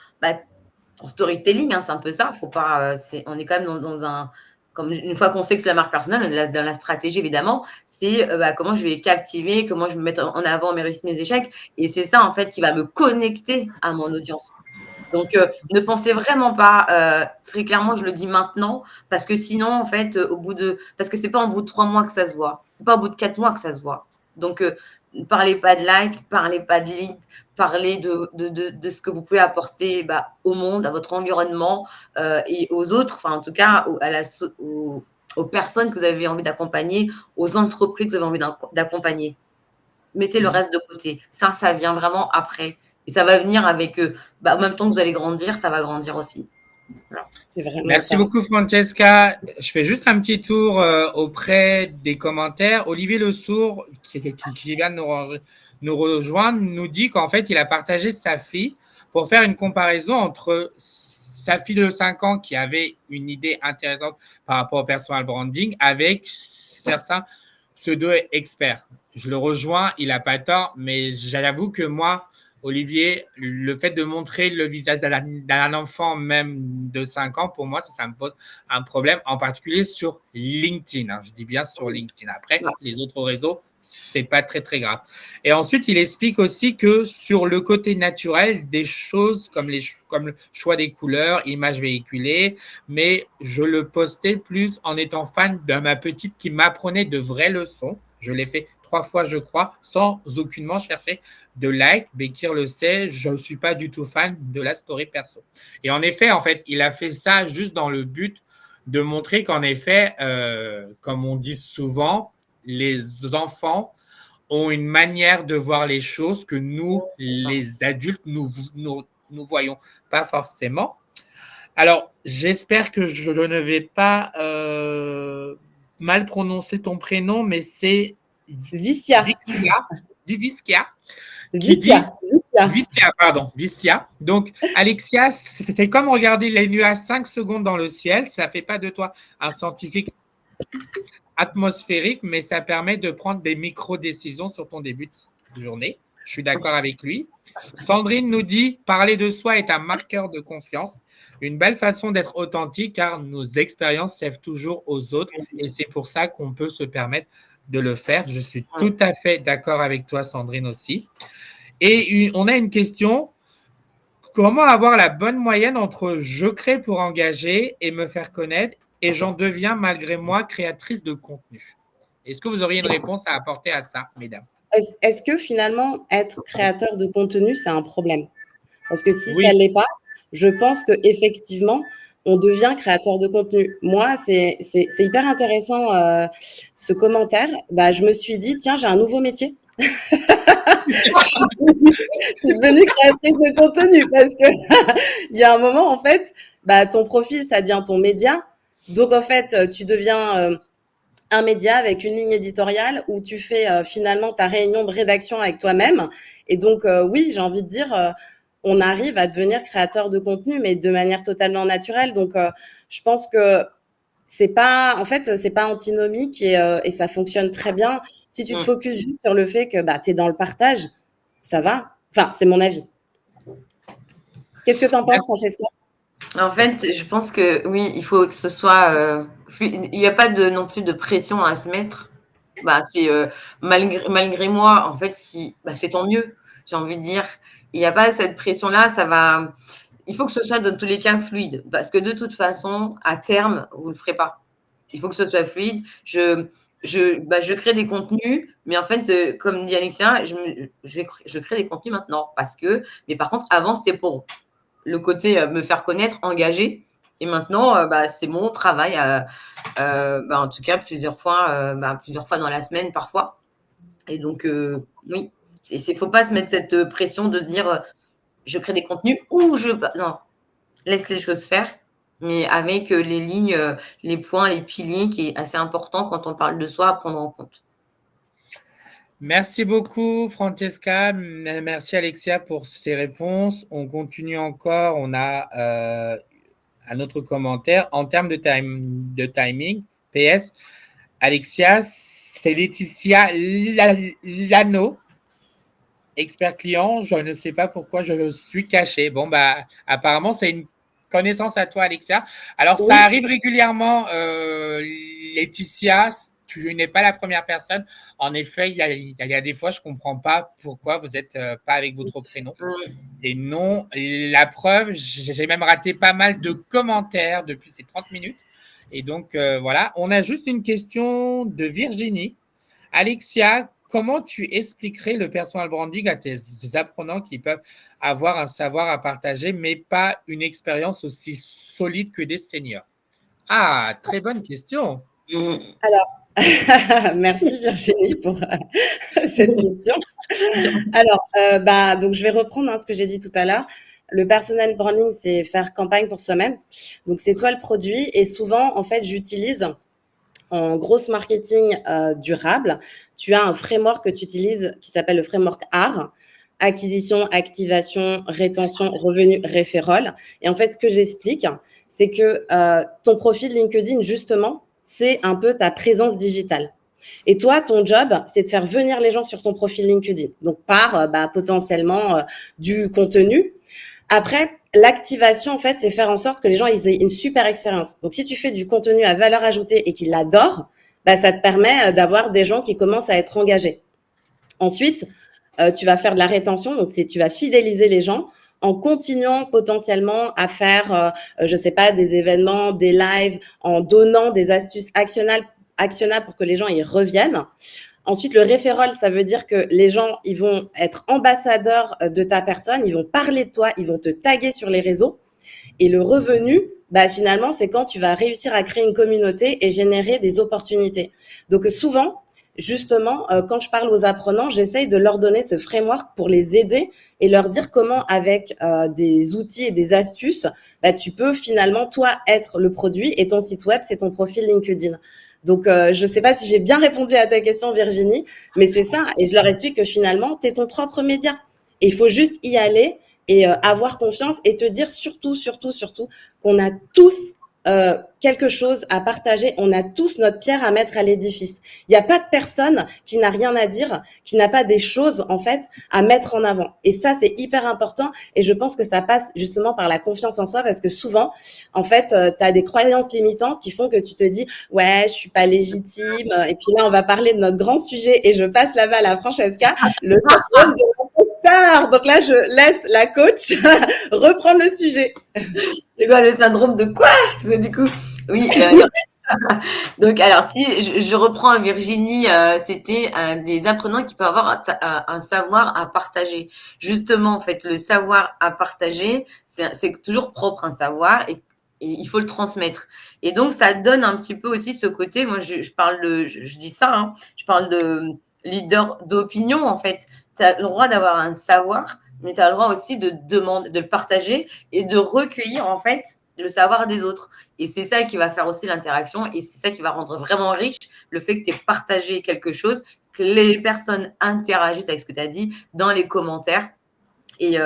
storytelling. Hein, c'est un peu ça. Faut pas, on est quand même dans un. Comme une fois qu'on sait que c'est la marque personnelle, dans la stratégie évidemment, c'est comment je vais captiver, comment je vais mettre en avant mes réussites, mes échecs. Et c'est ça en fait qui va me connecter à mon audience. Donc ne pensez vraiment pas, très clairement, je le dis maintenant, parce que sinon en fait, parce que c'est pas au bout de 3 mois que ça se voit, c'est pas au bout de 4 mois que ça se voit. Donc ne parlez pas de like, parlez pas de lead, parlez de ce que vous pouvez apporter au monde, à votre environnement et aux autres, enfin en tout cas aux personnes que vous avez envie d'accompagner, aux entreprises que vous avez envie d'accompagner. Mettez le reste de côté. Ça vient vraiment après. Et ça va venir avec en même temps que vous allez grandir, ça va grandir aussi. Voilà. C'est vraiment Merci ça. beaucoup, Francesca. Je fais juste un petit tour auprès des commentaires. Olivier Le Sourd, qui vient de nous rejoindre, nous dit qu'en fait, il a partagé sa fille pour faire une comparaison entre sa fille de 5 ans qui avait une idée intéressante par rapport au personal branding avec certains pseudo-experts. Je le rejoins, il n'a pas tort, mais j'avoue que moi, Olivier, le fait de montrer le visage d'un enfant même de 5 ans, pour moi, ça me pose un problème, en particulier sur LinkedIn. Hein. Je dis bien sur LinkedIn. Après, les autres réseaux, c'est pas très, très grave. Et ensuite, il explique aussi que sur le côté naturel, des choses comme le choix des couleurs, images véhiculées, mais je le postais plus en étant fan de ma petite qui m'apprenait de vraies leçons. Je l'ai fait 3 fois, je crois, sans aucunement chercher de like. Bekir le sait, je ne suis pas du tout fan de la story perso. Et en effet, il a fait ça juste dans le but de montrer qu'en effet, comme on dit souvent, les enfants ont une manière de voir les choses que nous, les adultes, nous voyons pas forcément. Alors, j'espère que je ne vais pas mal prononcer ton prénom, mais c'est Vicia. Vicia, qui dit Vicia. Vicia. Vicia, pardon, Vicia. Donc, Alexia, c'est comme regarder les nuages 5 secondes dans le ciel. Ça ne fait pas de toi un scientifique atmosphérique, mais ça permet de prendre des micro-décisions sur ton début de journée. Je suis d'accord avec lui. Sandrine nous dit, parler de soi est un marqueur de confiance, une belle façon d'être authentique car nos expériences servent toujours aux autres et c'est pour ça qu'on peut se permettre de le faire. Je suis tout à fait d'accord avec toi, Sandrine, aussi. Et on a une question. Comment avoir la bonne moyenne entre je crée pour engager et me faire connaître et j'en deviens malgré moi créatrice de contenu? Est-ce que vous auriez une réponse à apporter à ça, mesdames? Est-ce que finalement, être créateur de contenu, c'est un problème? Parce que si ça Oui. ne l'est pas, je pense qu'effectivement, on devient créateur de contenu. Moi, c'est hyper intéressant ce commentaire. Bah, je me suis dit, tiens, j'ai un nouveau métier. Je suis devenue créatrice de contenu parce que il y a un moment, en fait, bah, ton profil, ça devient ton média. Donc, en fait, tu deviens un média avec une ligne éditoriale où tu fais finalement ta réunion de rédaction avec toi-même. Et donc, oui, j'ai envie de dire, on arrive à devenir créateur de contenu, mais de manière totalement naturelle. Donc, je pense que c'est pas, en fait, c'est pas antinomique et ça fonctionne très bien. Si tu te focuses juste sur le fait que bah, tu es dans le partage, ça va. Enfin, c'est mon avis. Qu'est-ce que tu en penses, Francesca? En fait, je pense que oui, il faut que ce soit. Il n'y a pas non plus de pression à se mettre. Bah, c'est malgré moi, en fait, si, bah, c'est tant mieux, j'ai envie de dire. Il n'y a pas cette pression-là, ça va. Il faut que ce soit dans tous les cas fluide, parce que de toute façon, à terme, vous ne le ferez pas. Il faut que ce soit fluide. Je crée des contenus, mais en fait, comme dit Alexia, je crée des contenus maintenant, mais par contre, avant, c'était pour le côté me faire connaître, engager. Et maintenant, bah, c'est mon travail, bah, en tout cas plusieurs fois dans la semaine parfois. Et donc, oui, il faut pas se mettre cette pression de se dire je crée des contenus ou non, laisse les choses faire, mais avec les lignes, les points, les piliers qui est assez important quand on parle de soi à prendre en compte. Merci beaucoup, Francesca. Merci, Alexia, pour ces réponses. On continue encore. On a un autre commentaire. En termes de timing, PS, Alexia, c'est Laetitia Lano, expert client. Je ne sais pas pourquoi je suis caché. Bon, bah, apparemment, c'est une connaissance à toi, Alexia. Alors, ça arrive régulièrement, Laetitia. Tu n'es pas la première personne. En effet, il y a des fois, je ne comprends pas pourquoi vous n'êtes pas avec votre prénom. Et non, la preuve, j'ai même raté pas mal de commentaires depuis ces 30 minutes. Et donc, voilà, on a juste une question de Virginie. Alexia, comment tu expliquerais le personal branding à tes apprenants qui peuvent avoir un savoir à partager, mais pas une expérience aussi solide que des seniors? Ah, très bonne question. Alors, merci Virginie pour cette question. Alors, bah, donc je vais reprendre ce que j'ai dit tout à l'heure. Le personal branding, c'est faire campagne pour soi-même. Donc, c'est toi le produit. Et souvent, en fait, j'utilise en grosse marketing durable, tu as un framework que tu utilises qui s'appelle le framework ARE, acquisition, activation, rétention, revenu, referral. Et en fait, ce que j'explique, c'est que ton profil LinkedIn, justement, c'est un peu ta présence digitale. Et toi, ton job, c'est de faire venir les gens sur ton profil LinkedIn. Donc, par potentiellement du contenu. Après, l'activation, en fait, c'est faire en sorte que les gens ils aient une super expérience. Donc, si tu fais du contenu à valeur ajoutée et qu'ils l'adorent, bah, ça te permet d'avoir des gens qui commencent à être engagés. Ensuite, tu vas faire de la rétention. Donc, tu vas fidéliser les gens en continuant potentiellement à faire, je sais pas, des événements, des lives, en donnant des astuces actionnables pour que les gens y reviennent. Ensuite, le referral, ça veut dire que les gens, ils vont être ambassadeurs de ta personne, ils vont parler de toi, ils vont te taguer sur les réseaux. Et le revenu, bah, finalement, c'est quand tu vas réussir à créer une communauté et générer des opportunités. Donc, souvent, justement, quand je parle aux apprenants, j'essaye de leur donner ce framework pour les aider et leur dire comment, avec des outils et des astuces, bah, tu peux finalement, toi, être le produit et ton site web, c'est ton profil LinkedIn. Donc, je ne sais pas si j'ai bien répondu à ta question, Virginie, mais c'est ça. Et je leur explique que finalement, tu es ton propre média. Et il faut juste y aller et avoir confiance et te dire surtout, surtout, surtout qu'on a tous quelque chose à partager. On a tous notre pierre à mettre à l'édifice. Il n'y a pas de personne qui n'a rien à dire, qui n'a pas des choses, en fait, à mettre en avant. Et ça, c'est hyper important. Et je pense que ça passe justement par la confiance en soi parce que souvent, en fait, tu as des croyances limitantes qui font que tu te dis, ouais, je suis pas légitime. Et puis là, on va parler de notre grand sujet et je passe la balle à Francesca, le syndrome de l'imposteur. Donc là, je laisse la coach reprendre le sujet. C'est quoi le syndrome de quoi? Parce que du coup, oui. Donc, alors, si je reprends Virginie, c'était des apprenants qui peuvent avoir un savoir à partager. Justement, en fait, le savoir à partager, c'est toujours propre un savoir et il faut le transmettre. Et donc, ça donne un petit peu aussi ce côté. Moi, je parle je dis ça, hein, je parle de leader d'opinion. En fait, tu as le droit d'avoir un savoir, mais tu as le droit aussi de demander, de le partager et de recueillir en fait le savoir des autres. Et c'est ça qui va faire aussi l'interaction et c'est ça qui va rendre vraiment riche le fait que tu aies partagé quelque chose, que les personnes interagissent avec ce que tu as dit dans les commentaires. Et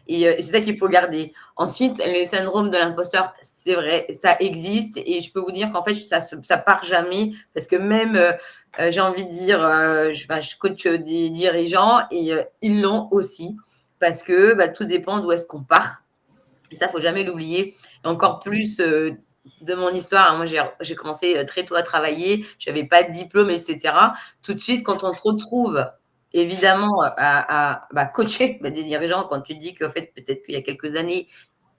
c'est ça qu'il faut garder. Ensuite, le syndrome de l'imposteur, c'est vrai, ça existe et je peux vous dire qu'en fait, ça part jamais parce que même, j'ai envie de dire, je coach des dirigeants et ils l'ont aussi parce que tout dépend d'où est-ce qu'on part. Et ça, il ne faut jamais l'oublier. Et encore plus de mon histoire, moi, j'ai commencé très tôt à travailler, je n'avais pas de diplôme, etc. Tout de suite, quand on se retrouve évidemment à coacher des dirigeants, quand tu te dis qu'en fait, peut-être qu'il y a quelques années,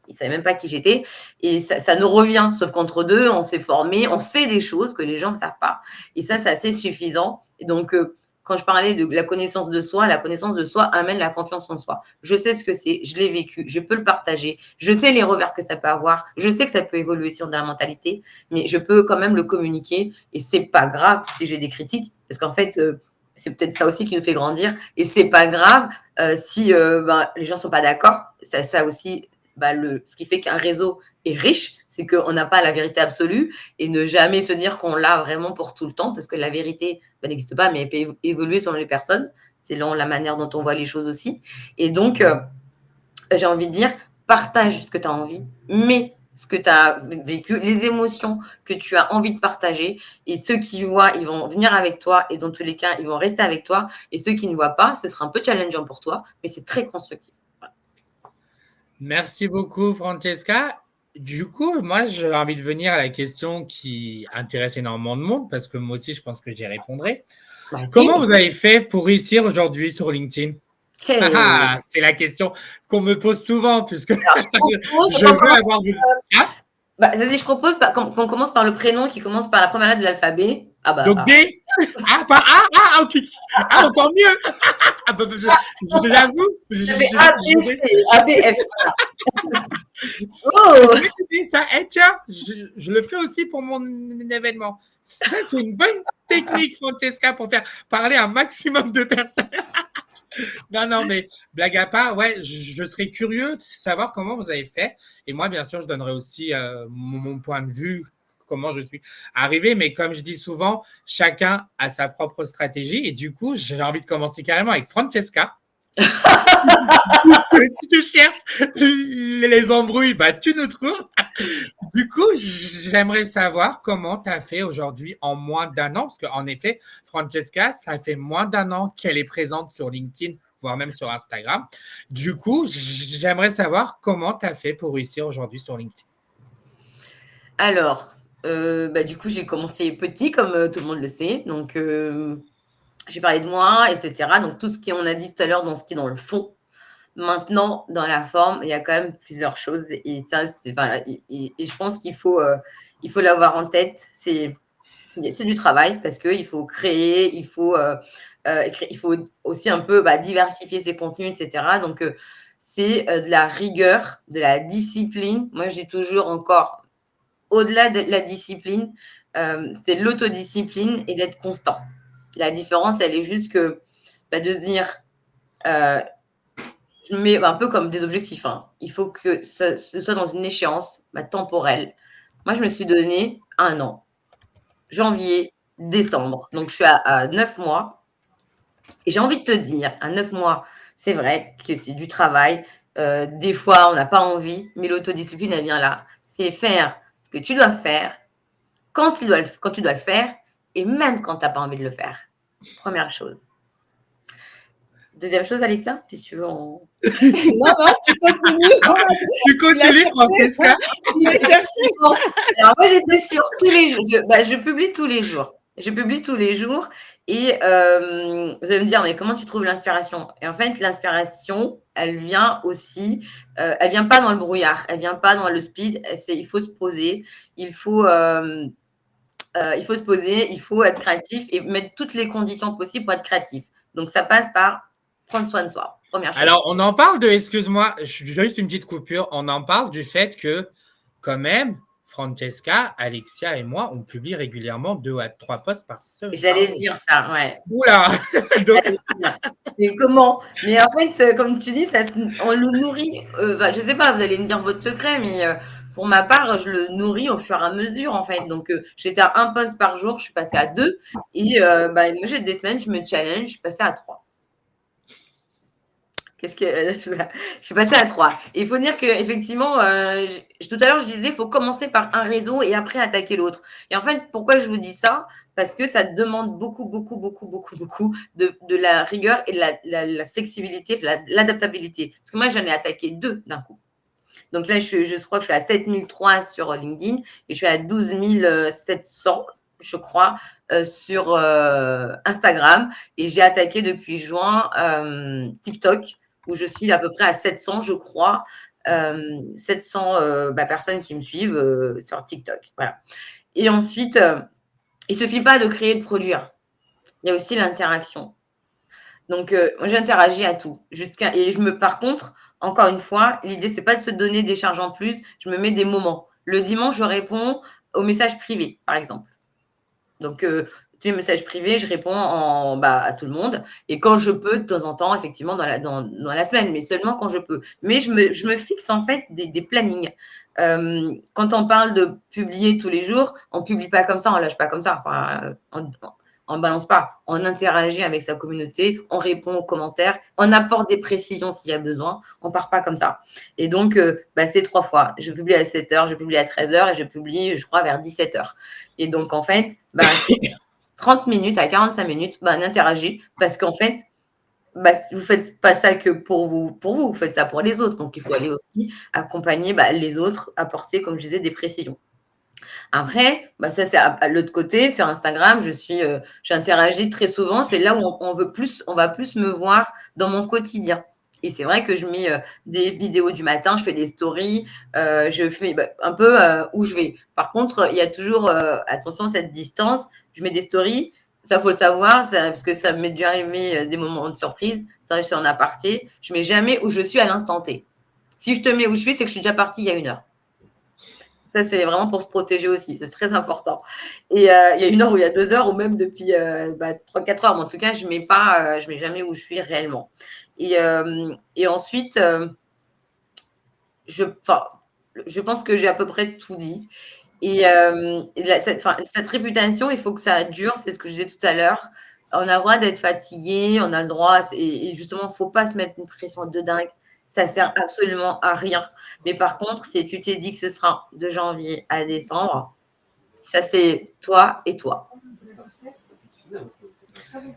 ils ne savaient même pas qui j'étais. Et ça nous revient, sauf qu'entre deux, on s'est formé, on sait des choses que les gens ne savent pas. Et ça, c'est assez suffisant. Et donc, quand je parlais de la connaissance de soi amène la confiance en soi. Je sais ce que c'est, je l'ai vécu, je peux le partager, je sais les revers que ça peut avoir, je sais que ça peut évoluer sur de la mentalité, mais je peux quand même le communiquer et c'est pas grave si j'ai des critiques, parce qu'en fait, c'est peut-être ça aussi qui nous fait grandir et c'est pas grave si les gens sont pas d'accord. Ça aussi, ce qui fait qu'un réseau est riche, c'est qu'on n'a pas la vérité absolue et ne jamais se dire qu'on l'a vraiment pour tout le temps, parce que la vérité n'existe pas, mais elle peut évoluer selon les personnes, selon la manière dont on voit les choses aussi. Et donc, j'ai envie de dire, partage ce que tu as envie, mais ce que tu as vécu, les émotions que tu as envie de partager. Et ceux qui voient, ils vont venir avec toi et dans tous les cas, ils vont rester avec toi. Et ceux qui ne voient pas, ce sera un peu challengeant pour toi, mais c'est très constructif. Voilà. Merci beaucoup, Francesca. Du coup, moi, j'ai envie de venir à la question qui intéresse énormément de monde, parce que moi aussi, je pense que j'y répondrai. Comment vous avez fait pour réussir aujourd'hui sur LinkedIn? C'est la question qu'on me pose souvent, puisque je veux avoir des... Hein? Je propose qu'on commence par le prénom qui commence par la première lettre de l'alphabet. Donc D. Ok. Encore mieux. J'avoue. A, B, F. Oh. Ça. Tiens, je le ferai aussi pour mon événement. Ça, c'est une bonne technique, Francesca, pour faire parler un maximum de personnes. Non, mais blague à part, ouais, je serais curieux de savoir comment vous avez fait. Et moi, bien sûr, je donnerai aussi mon point de vue, comment je suis arrivé. Mais comme je dis souvent, chacun a sa propre stratégie. Et du coup, j'ai envie de commencer carrément avec Francesca. Tu cherches les embrouilles, tu nous trouves. Du coup, j'aimerais savoir comment tu as fait aujourd'hui en moins d'un an, parce qu'en effet, Francesca, ça fait moins d'un an qu'elle est présente sur LinkedIn, voire même sur Instagram. Du coup, j'aimerais savoir comment tu as fait pour réussir aujourd'hui sur LinkedIn. Alors, du coup, j'ai commencé petit, comme tout le monde le sait. Donc, j'ai parlé de moi, etc. Donc, tout ce qu'on a dit tout à l'heure dans ce qui est dans le fond. Maintenant, dans la forme, il y a quand même plusieurs choses. Et ça, et je pense qu'il faut l'avoir en tête. C'est du travail parce qu'il faut créer, il faut aussi un peu diversifier ses contenus, etc. Donc, c'est de la rigueur, de la discipline. Moi, je dis toujours encore, au-delà de la discipline, c'est l'autodiscipline et d'être constant. La différence, elle est juste que de se dire, je me mets un peu comme des objectifs. Hein. Il faut que ce soit dans une échéance temporelle. Moi, je me suis donné 1 an. Janvier, décembre. Donc, je suis à 9 mois. Et j'ai envie de te dire, à 9 mois, c'est vrai que c'est du travail. Des fois, on n'a pas envie, mais l'autodiscipline, elle vient là. C'est faire ce que tu dois faire quand tu dois le faire et même quand tu n'as pas envie de le faire. Première chose. Deuxième chose, Alexa, si tu veux. Non, tu continues. Tu continues, Francesca. Tu l'as cherché. Alors, moi, j'étais sur tous les jours. Je publie tous les jours. Je publie tous les jours. Et vous allez me dire, mais comment tu trouves l'inspiration? Et en fait, l'inspiration, elle vient aussi, elle vient pas dans le brouillard, elle vient pas dans le speed. Il faut se poser, il faut se poser, il faut être créatif et mettre toutes les conditions possibles pour être créatif. Donc, ça passe par prendre soin de soi. Première chose. Alors, on en parle excuse-moi, juste une petite coupure. On en parle du fait que, quand même, Francesca, Alexia et moi, on publie régulièrement 2 à 3 posts par semaine. J'allais dire ça, ouais. Oula. Donc... Mais comment? Mais en fait, comme tu dis, on le nourrit. Je sais pas, vous allez me dire votre secret, mais pour ma part, je le nourris au fur et à mesure, en fait. Donc, j'étais à 1 post par jour, je suis passée à 2. Et moi, j'ai des semaines, je me challenge, je suis passée à 3. Je suis passée à 3. Et il faut dire qu'effectivement, tout à l'heure, je disais, il faut commencer par un réseau et après attaquer l'autre. Et en fait, pourquoi je vous dis ça? Parce que ça demande beaucoup de la rigueur et de la flexibilité, l'adaptabilité. Parce que moi, j'en ai attaqué 2 d'un coup. Donc là, je crois que je suis à 7003 sur LinkedIn et je suis à 12 700, je crois, sur Instagram. Et j'ai attaqué depuis juin TikTok, où je suis à peu près à 700, je crois, 700 personnes qui me suivent sur TikTok. Voilà. Et ensuite, il ne suffit pas de créer et de produire. Il y a aussi l'interaction. Donc, j'interagis à tout. Par contre, encore une fois, l'idée, c'est pas de se donner des charges en plus. Je me mets des moments. Le dimanche, je réponds aux messages privés, par exemple. Donc, tous les messages privés, je réponds à tout le monde. Et quand je peux, de temps en temps, effectivement, dans la semaine, mais seulement quand je peux. Mais je me fixe, en fait, des plannings. Quand on parle de publier tous les jours, on ne publie pas comme ça, on ne lâche pas comme ça. Enfin, on ne balance pas. On interagit avec sa communauté, on répond aux commentaires, on apporte des précisions s'il y a besoin. On ne part pas comme ça. Et donc, c'est 3 fois. Je publie à 7h, je publie à 13h et je publie, je crois, vers 17h. Et donc, en fait, 30 minutes à 45 minutes, on interagit parce qu'en fait, vous ne faites pas ça que pour vous faites ça pour les autres. Donc, il faut aller aussi accompagner les autres, apporter, comme je disais, des précisions. Après, ça, c'est à l'autre côté. Sur Instagram, j'interagis très souvent. C'est là où on va plus me voir dans mon quotidien. Et c'est vrai que je mets des vidéos du matin, je fais des stories, je fais un peu où je vais. Par contre, il y a toujours, attention à cette distance, je mets des stories, ça faut le savoir, parce que ça m'est déjà arrivé des moments de surprise. Ça, je suis en aparté, je mets jamais où je suis à l'instant T. Si je te mets où je suis, c'est que je suis déjà partie il y a 1 heure. Ça, c'est vraiment pour se protéger aussi. C'est très important. Et il y a 1 heure ou il y a 2 heures, ou même depuis 3-4 heures. Mais en tout cas, je mets jamais où je suis réellement. Et ensuite, je pense que j'ai à peu près tout dit. Et cette réputation, il faut que ça dure. C'est ce que je disais tout à l'heure. On a le droit d'être fatigué. On a le droit. Et justement, il ne faut pas se mettre une pression de dingue. Ça sert absolument à rien. Mais par contre, si tu t'es dit que ce sera de janvier à décembre, ça c'est toi et toi.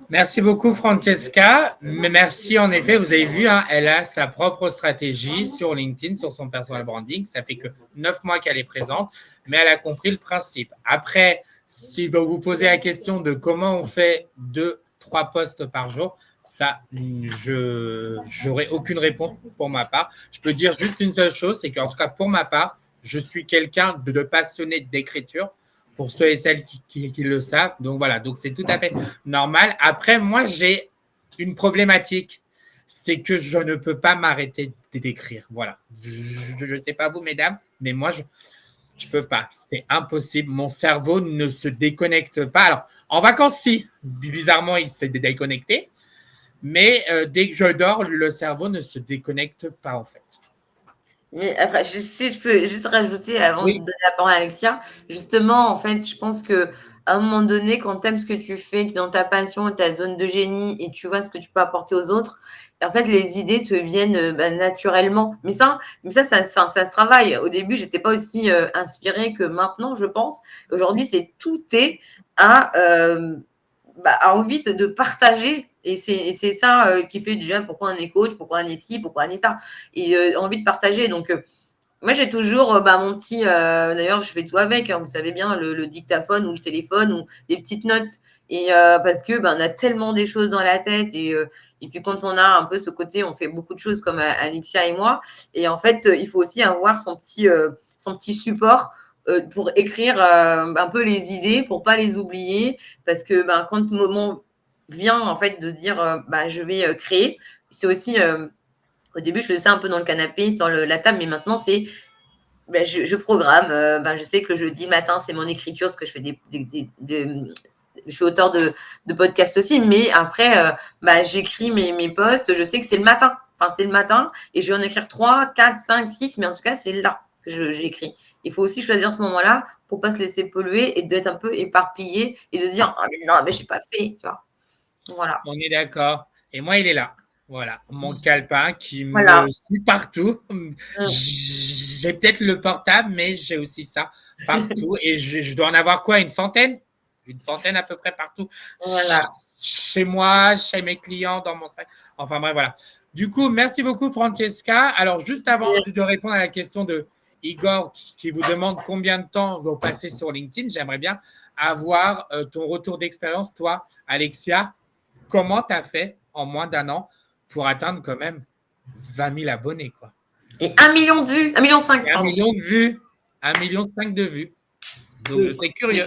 Merci beaucoup, Francesca. Mais merci, en effet, vous avez vu, elle a sa propre stratégie sur LinkedIn, sur son personal branding. Ça fait que 9 mois qu'elle est présente, mais elle a compris le principe. Après, si vous vous posez la question de comment on fait 2-3 posts par jour, ça, je n'aurai aucune réponse pour ma part. Je peux dire juste une seule chose, c'est qu'en tout cas, pour ma part, je suis quelqu'un de passionné d'écriture, pour ceux et celles qui le savent. Donc, voilà. Donc, c'est tout à fait normal. Après, moi, j'ai une problématique. C'est que je ne peux pas m'arrêter d'écrire. Voilà. Je ne sais pas vous, mesdames, mais moi, je ne peux pas. C'est impossible. Mon cerveau ne se déconnecte pas. Alors, En vacances, si. Bizarrement, il s'est déconnecté. Mais dès que je dors, le cerveau ne se déconnecte pas, en fait. Mais après, si je peux juste rajouter avant de Oui. donner la parole à Alexia, justement, en fait, je pense que à un moment donné, quand tu aimes ce que tu fais, que dans ta passion, ta zone de génie, et tu vois ce que tu peux apporter aux autres, en fait, les idées te viennent naturellement. Ça se travaille. Au début, j'étais pas aussi inspirée que maintenant, je pense. Aujourd'hui, tout est à envie de partager. Et c'est ça qui fait déjà pourquoi on est coach, pourquoi on est ci, pourquoi on est ça. Et envie de partager. Donc, moi, j'ai toujours mon petit. D'ailleurs, je fais tout avec. Hein, vous savez bien, le dictaphone ou le téléphone ou des petites notes. Et parce que on a tellement des choses dans la tête. Et puis, quand on a un peu ce côté, on fait beaucoup de choses comme Alexia et moi. Et en fait, il faut aussi avoir son petit support pour écrire un peu les idées, pour pas les oublier. Parce que quand le moment vient, en fait, de se dire je vais créer, c'est aussi. Au début, je faisais ça un peu dans le canapé, sur la table, mais maintenant, c'est je programme. Je sais que le jeudi matin, c'est mon écriture, parce que je fais je suis auteur de podcasts aussi, mais après, j'écris mes posts. Je sais que c'est le matin. Enfin, c'est le matin, et je vais en écrire 3, 4, 5, 6, mais en tout cas, c'est là que j'écris. Il faut aussi choisir ce moment-là pour pas se laisser polluer et d'être un peu éparpillé et de dire ah, mais non, mais j'ai pas fait. Tu vois. Voilà. On est d'accord. Et moi, il est là. Voilà, mon calepin qui Voilà. me suit partout. J'ai peut-être le portable, mais j'ai aussi ça partout. Et je dois en avoir quoi? Une centaine? Une centaine à peu près partout. Voilà. Chez moi, chez mes clients, dans mon sac. Enfin bref, voilà. Du coup, merci beaucoup, Francesca. Alors, juste avant de répondre à la question de Igor qui vous demande combien de temps vous passez sur LinkedIn, j'aimerais bien avoir ton retour d'expérience, toi, Alexia. Comment tu as fait en moins d'un an pour atteindre quand même 20 000 abonnés, quoi? Et 1 million de vues, 1,5 million, 1 pardon. million de vues, 1,5 million de vues. Donc, je suis curieux.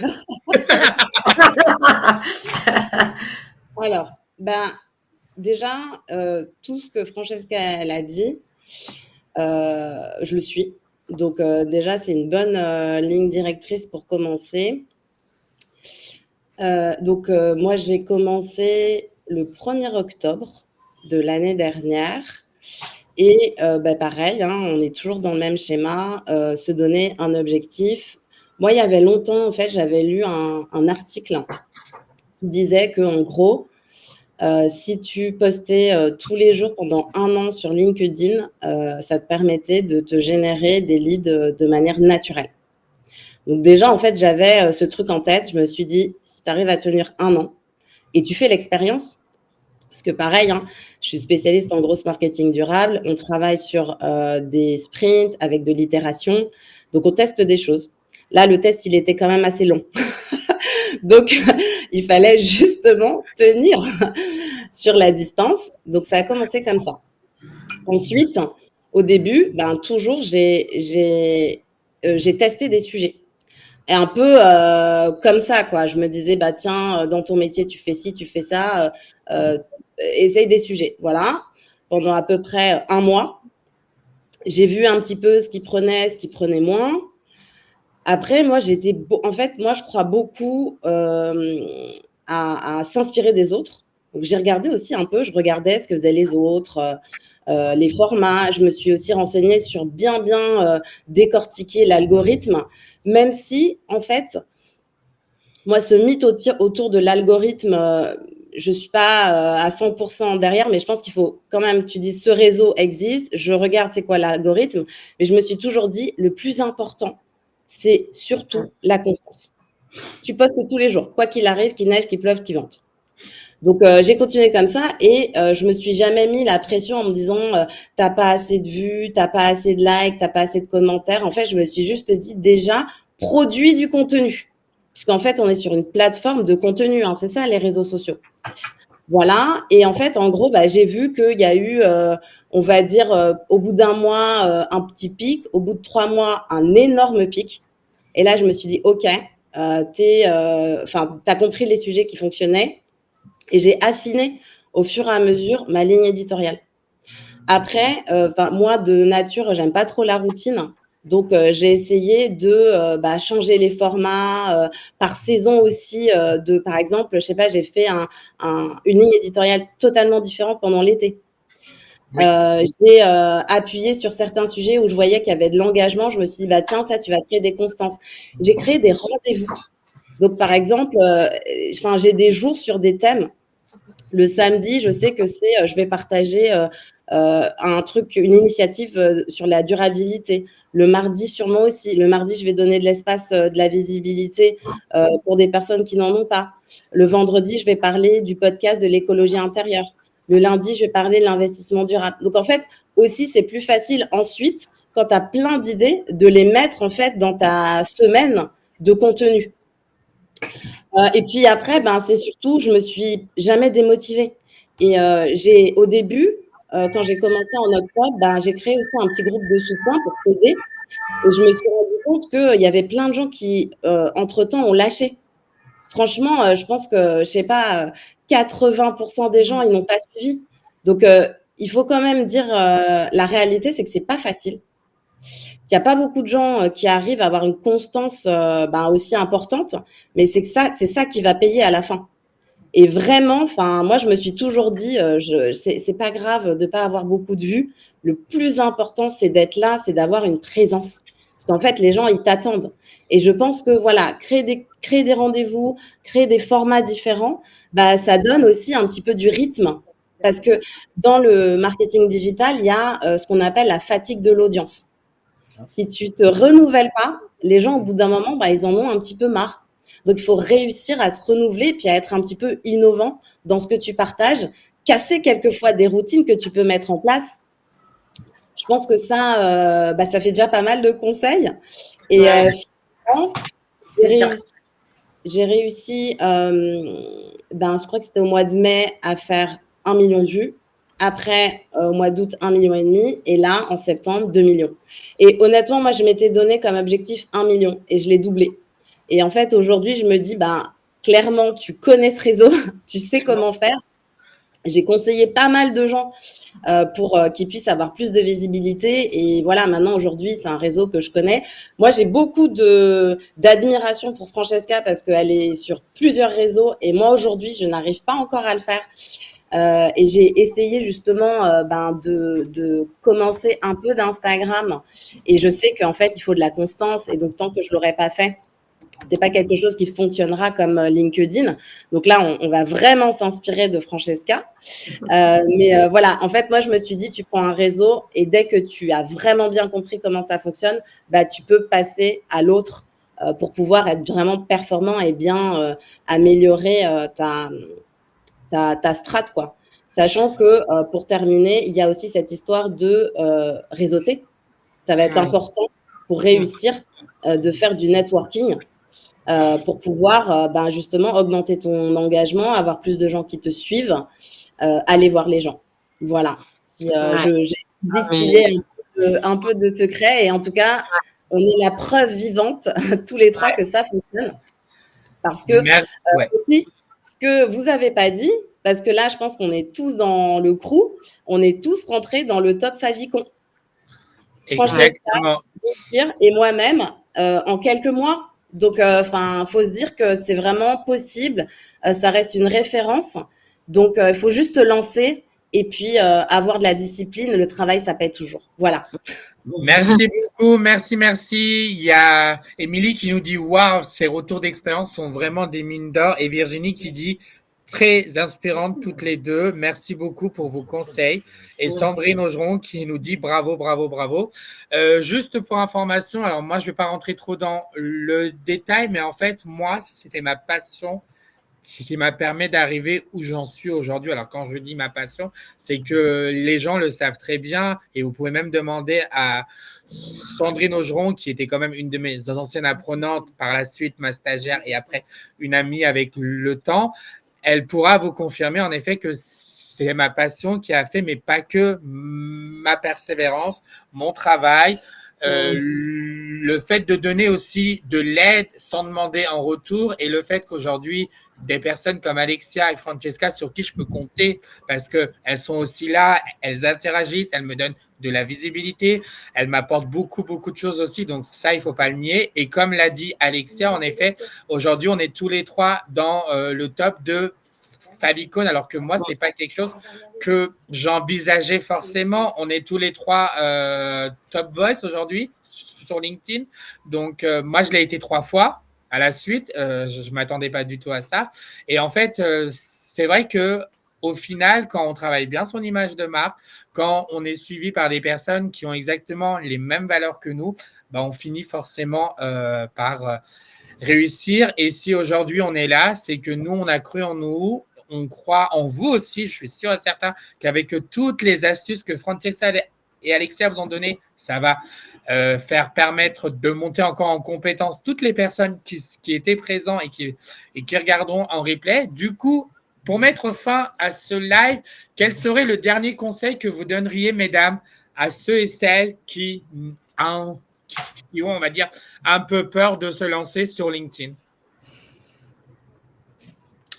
Alors, déjà, tout ce que Francesca elle a dit, je le suis. Donc, déjà, c'est une bonne ligne directrice pour commencer. Moi, j'ai commencé le 1er octobre de l'année dernière. Et pareil, hein, on est toujours dans le même schéma, se donner un objectif. Moi, il y avait longtemps, en fait, j'avais lu un article qui disait qu'en gros, si tu postais tous les jours pendant 1 an sur LinkedIn, ça te permettait de te générer des leads de manière naturelle. Donc déjà, en fait, j'avais ce truc en tête. Je me suis dit, si tu arrives à tenir 1 an et tu fais l'expérience, parce que pareil, hein, je suis spécialiste en grosse marketing durable. On travaille sur des sprints avec de l'itération. Donc, on teste des choses. Là, le test, il était quand même assez long. Donc, il fallait justement tenir sur la distance. Donc, ça a commencé comme ça. Ensuite, au début, toujours, j'ai testé des sujets. Et un peu comme ça, quoi. Je me disais, tiens, dans ton métier, tu fais ci, tu fais ça. Essaye des sujets. Voilà. Pendant à peu près 1 mois, j'ai vu un petit peu ce qui prenait moins. Après, moi, en fait, moi, je crois beaucoup à s'inspirer des autres. Donc, j'ai regardé aussi un peu, je regardais ce que faisaient les autres, les formats. Je me suis aussi renseignée sur bien décortiquer l'algorithme, même si, en fait, moi, ce mythe autour de l'algorithme, je ne suis pas à 100% derrière, mais je pense qu'il faut quand même, tu dis, ce réseau existe, je regarde c'est quoi l'algorithme, mais je me suis toujours dit, le plus important, c'est surtout la constance. Tu postes tous les jours, quoi qu'il arrive, qu'il neige, qu'il pleuve, qu'il vente. Donc, j'ai continué comme ça et je me suis jamais mis la pression en me disant t'as pas assez de vues, t'as pas assez de likes, t'as pas assez de commentaires. En fait, je me suis juste dit déjà, produis du contenu. Puisqu'en fait, on est sur une plateforme de contenu, hein, c'est ça les réseaux sociaux. Voilà, et en fait, en gros, j'ai vu qu'il y a eu, on va dire, au bout d'1 mois, un petit pic, au bout de 3 mois, un énorme pic. Et là, je me suis dit, OK, t'as compris les sujets qui fonctionnaient. Et j'ai affiné au fur et à mesure ma ligne éditoriale. Après, moi, de nature, j'aime pas trop la routine. Donc, j'ai essayé de changer les formats par saison aussi. Par exemple, je sais pas, j'ai fait une ligne éditoriale totalement différente pendant l'été. Oui. J'ai appuyé sur certains sujets où je voyais qu'il y avait de l'engagement. Je me suis dit, bah tiens, ça, tu vas créer des constances. J'ai créé des rendez-vous. Donc, par exemple, j'ai des jours sur des thèmes. Le samedi, je sais que je vais partager une initiative sur la durabilité. Le mardi, sûrement aussi. Le mardi, je vais donner de l'espace, de la visibilité pour des personnes qui n'en ont pas. Le vendredi, je vais parler du podcast de l'écologie intérieure. Le lundi, je vais parler de l'investissement durable. Donc, en fait, aussi, c'est plus facile ensuite, quand tu as plein d'idées, de les mettre en fait dans ta semaine de contenu. Et puis après, c'est surtout, je me suis jamais démotivée. Et au début, quand j'ai commencé en octobre, j'ai créé aussi un petit groupe de soutien pour t'aider. Et je me suis rendu compte qu'il y avait plein de gens qui, entre-temps, ont lâché. Franchement, je pense que, je sais pas, 80% des gens, ils n'ont pas suivi. Donc, il faut quand même dire, la réalité, c'est que c'est pas facile. Il n'y a pas beaucoup de gens qui arrivent à avoir une constance aussi importante, mais c'est ça qui va payer à la fin. Et vraiment, moi, je me suis toujours dit, c'est pas grave de pas avoir beaucoup de vues. Le plus important, c'est d'être là, c'est d'avoir une présence. Parce qu'en fait, les gens, ils t'attendent. Et je pense que voilà, créer des rendez-vous, créer des formats différents, ça donne aussi un petit peu du rythme. Parce que dans le marketing digital, il y a ce qu'on appelle la fatigue de l'audience. Si tu te renouvelles pas, les gens, au bout d'un moment, ils en ont un petit peu marre. Donc, il faut réussir à se renouveler et puis à être un petit peu innovant dans ce que tu partages, casser quelquefois des routines que tu peux mettre en place. Je pense que ça, ça fait déjà pas mal de conseils. Et finalement, j'ai réussi, je crois que c'était au mois de mai, à faire 1 million de vues. Après, au mois d'août, 1,5 million. Et là, en septembre, 2 millions. Et honnêtement, moi, je m'étais donné comme objectif 1 million et je l'ai doublé. Et en fait, aujourd'hui, je me dis, clairement, tu connais ce réseau, tu sais comment faire. J'ai conseillé pas mal de gens pour qu'ils puissent avoir plus de visibilité. Et voilà, maintenant, aujourd'hui, c'est un réseau que je connais. Moi, j'ai beaucoup d'admiration pour Francesca parce qu'elle est sur plusieurs réseaux. Et moi, aujourd'hui, je n'arrive pas encore à le faire. Et j'ai essayé justement de commencer un peu d'Instagram. Et je sais qu'en fait, il faut de la constance. Et donc, tant que je l'aurais pas fait, c'est pas quelque chose qui fonctionnera comme LinkedIn. Donc là, on va vraiment s'inspirer de Francesca. Mais voilà, en fait, moi, je me suis dit, tu prends un réseau et dès que tu as vraiment bien compris comment ça fonctionne, tu peux passer à l'autre pour pouvoir être vraiment performant et bien améliorer ta strat, quoi. Sachant que, pour terminer, il y a aussi cette histoire de réseauter. Ça va être important pour réussir de faire du networking pour pouvoir justement augmenter ton engagement, avoir plus de gens qui te suivent, aller voir les gens. Voilà. Si j'ai distillé un peu de secret et en tout cas, on est la preuve vivante tous les trois que ça fonctionne. Parce que aussi, ce que vous n'avez pas dit, parce que là, je pense qu'on est tous dans le crew, on est tous rentrés dans le top favicon. Exactement. Francesca et moi-même en quelques mois. Donc, faut se dire que c'est vraiment possible. Ça reste une référence. Donc, il faut juste te lancer et puis avoir de la discipline. Le travail, ça paie toujours. Voilà. Merci beaucoup, merci. Il y a Émilie qui nous dit waouh, ces retours d'expérience sont vraiment des mines d'or. Et Virginie qui dit très inspirantes toutes les deux. Merci beaucoup pour vos conseils. Et Sandrine Augeron qui nous dit bravo. Juste pour information, alors moi je ne vais pas rentrer trop dans le détail, mais en fait moi c'était ma passion qui m'a permis d'arriver où j'en suis aujourd'hui. Alors, quand je dis ma passion, c'est que les gens le savent très bien et vous pouvez même demander à Sandrine Augeron, qui était quand même une de mes anciennes apprenantes, par la suite ma stagiaire et après une amie avec le temps. Elle pourra vous confirmer en effet que c'est ma passion qui a fait, mais pas que ma persévérance, mon travail, le fait de donner aussi de l'aide sans demander en retour et le fait qu'aujourd'hui, des personnes comme Alexia et Francesca sur qui je peux compter parce qu'elles sont aussi là, elles interagissent, elles me donnent de la visibilité, elles m'apportent beaucoup, beaucoup de choses aussi. Donc ça, il ne faut pas le nier. Et comme l'a dit Alexia, en effet, aujourd'hui, on est tous les trois dans le top de Favicon, alors que moi, ce n'est pas quelque chose que j'envisageais forcément. On est tous les trois top voice aujourd'hui sur LinkedIn. Donc, moi, je l'ai été 3 fois à la suite. Je ne m'attendais pas du tout à ça. Et en fait, c'est vrai que au final, quand on travaille bien son image de marque, quand on est suivi par des personnes qui ont exactement les mêmes valeurs que nous, ben, on finit forcément par réussir. Et si aujourd'hui on est là, c'est que nous, on a cru en nous, on croit en vous aussi. Je suis sûr et certain qu'avec toutes les astuces que Francesca et Alexia vous ont données, ça va faire permettre de monter encore en compétence toutes les personnes qui étaient présentes et qui regarderont en replay. Du coup, pour mettre fin à ce live, quel serait le dernier conseil que vous donneriez, mesdames, à ceux et celles qui ont, on va dire, un peu peur de se lancer sur LinkedIn?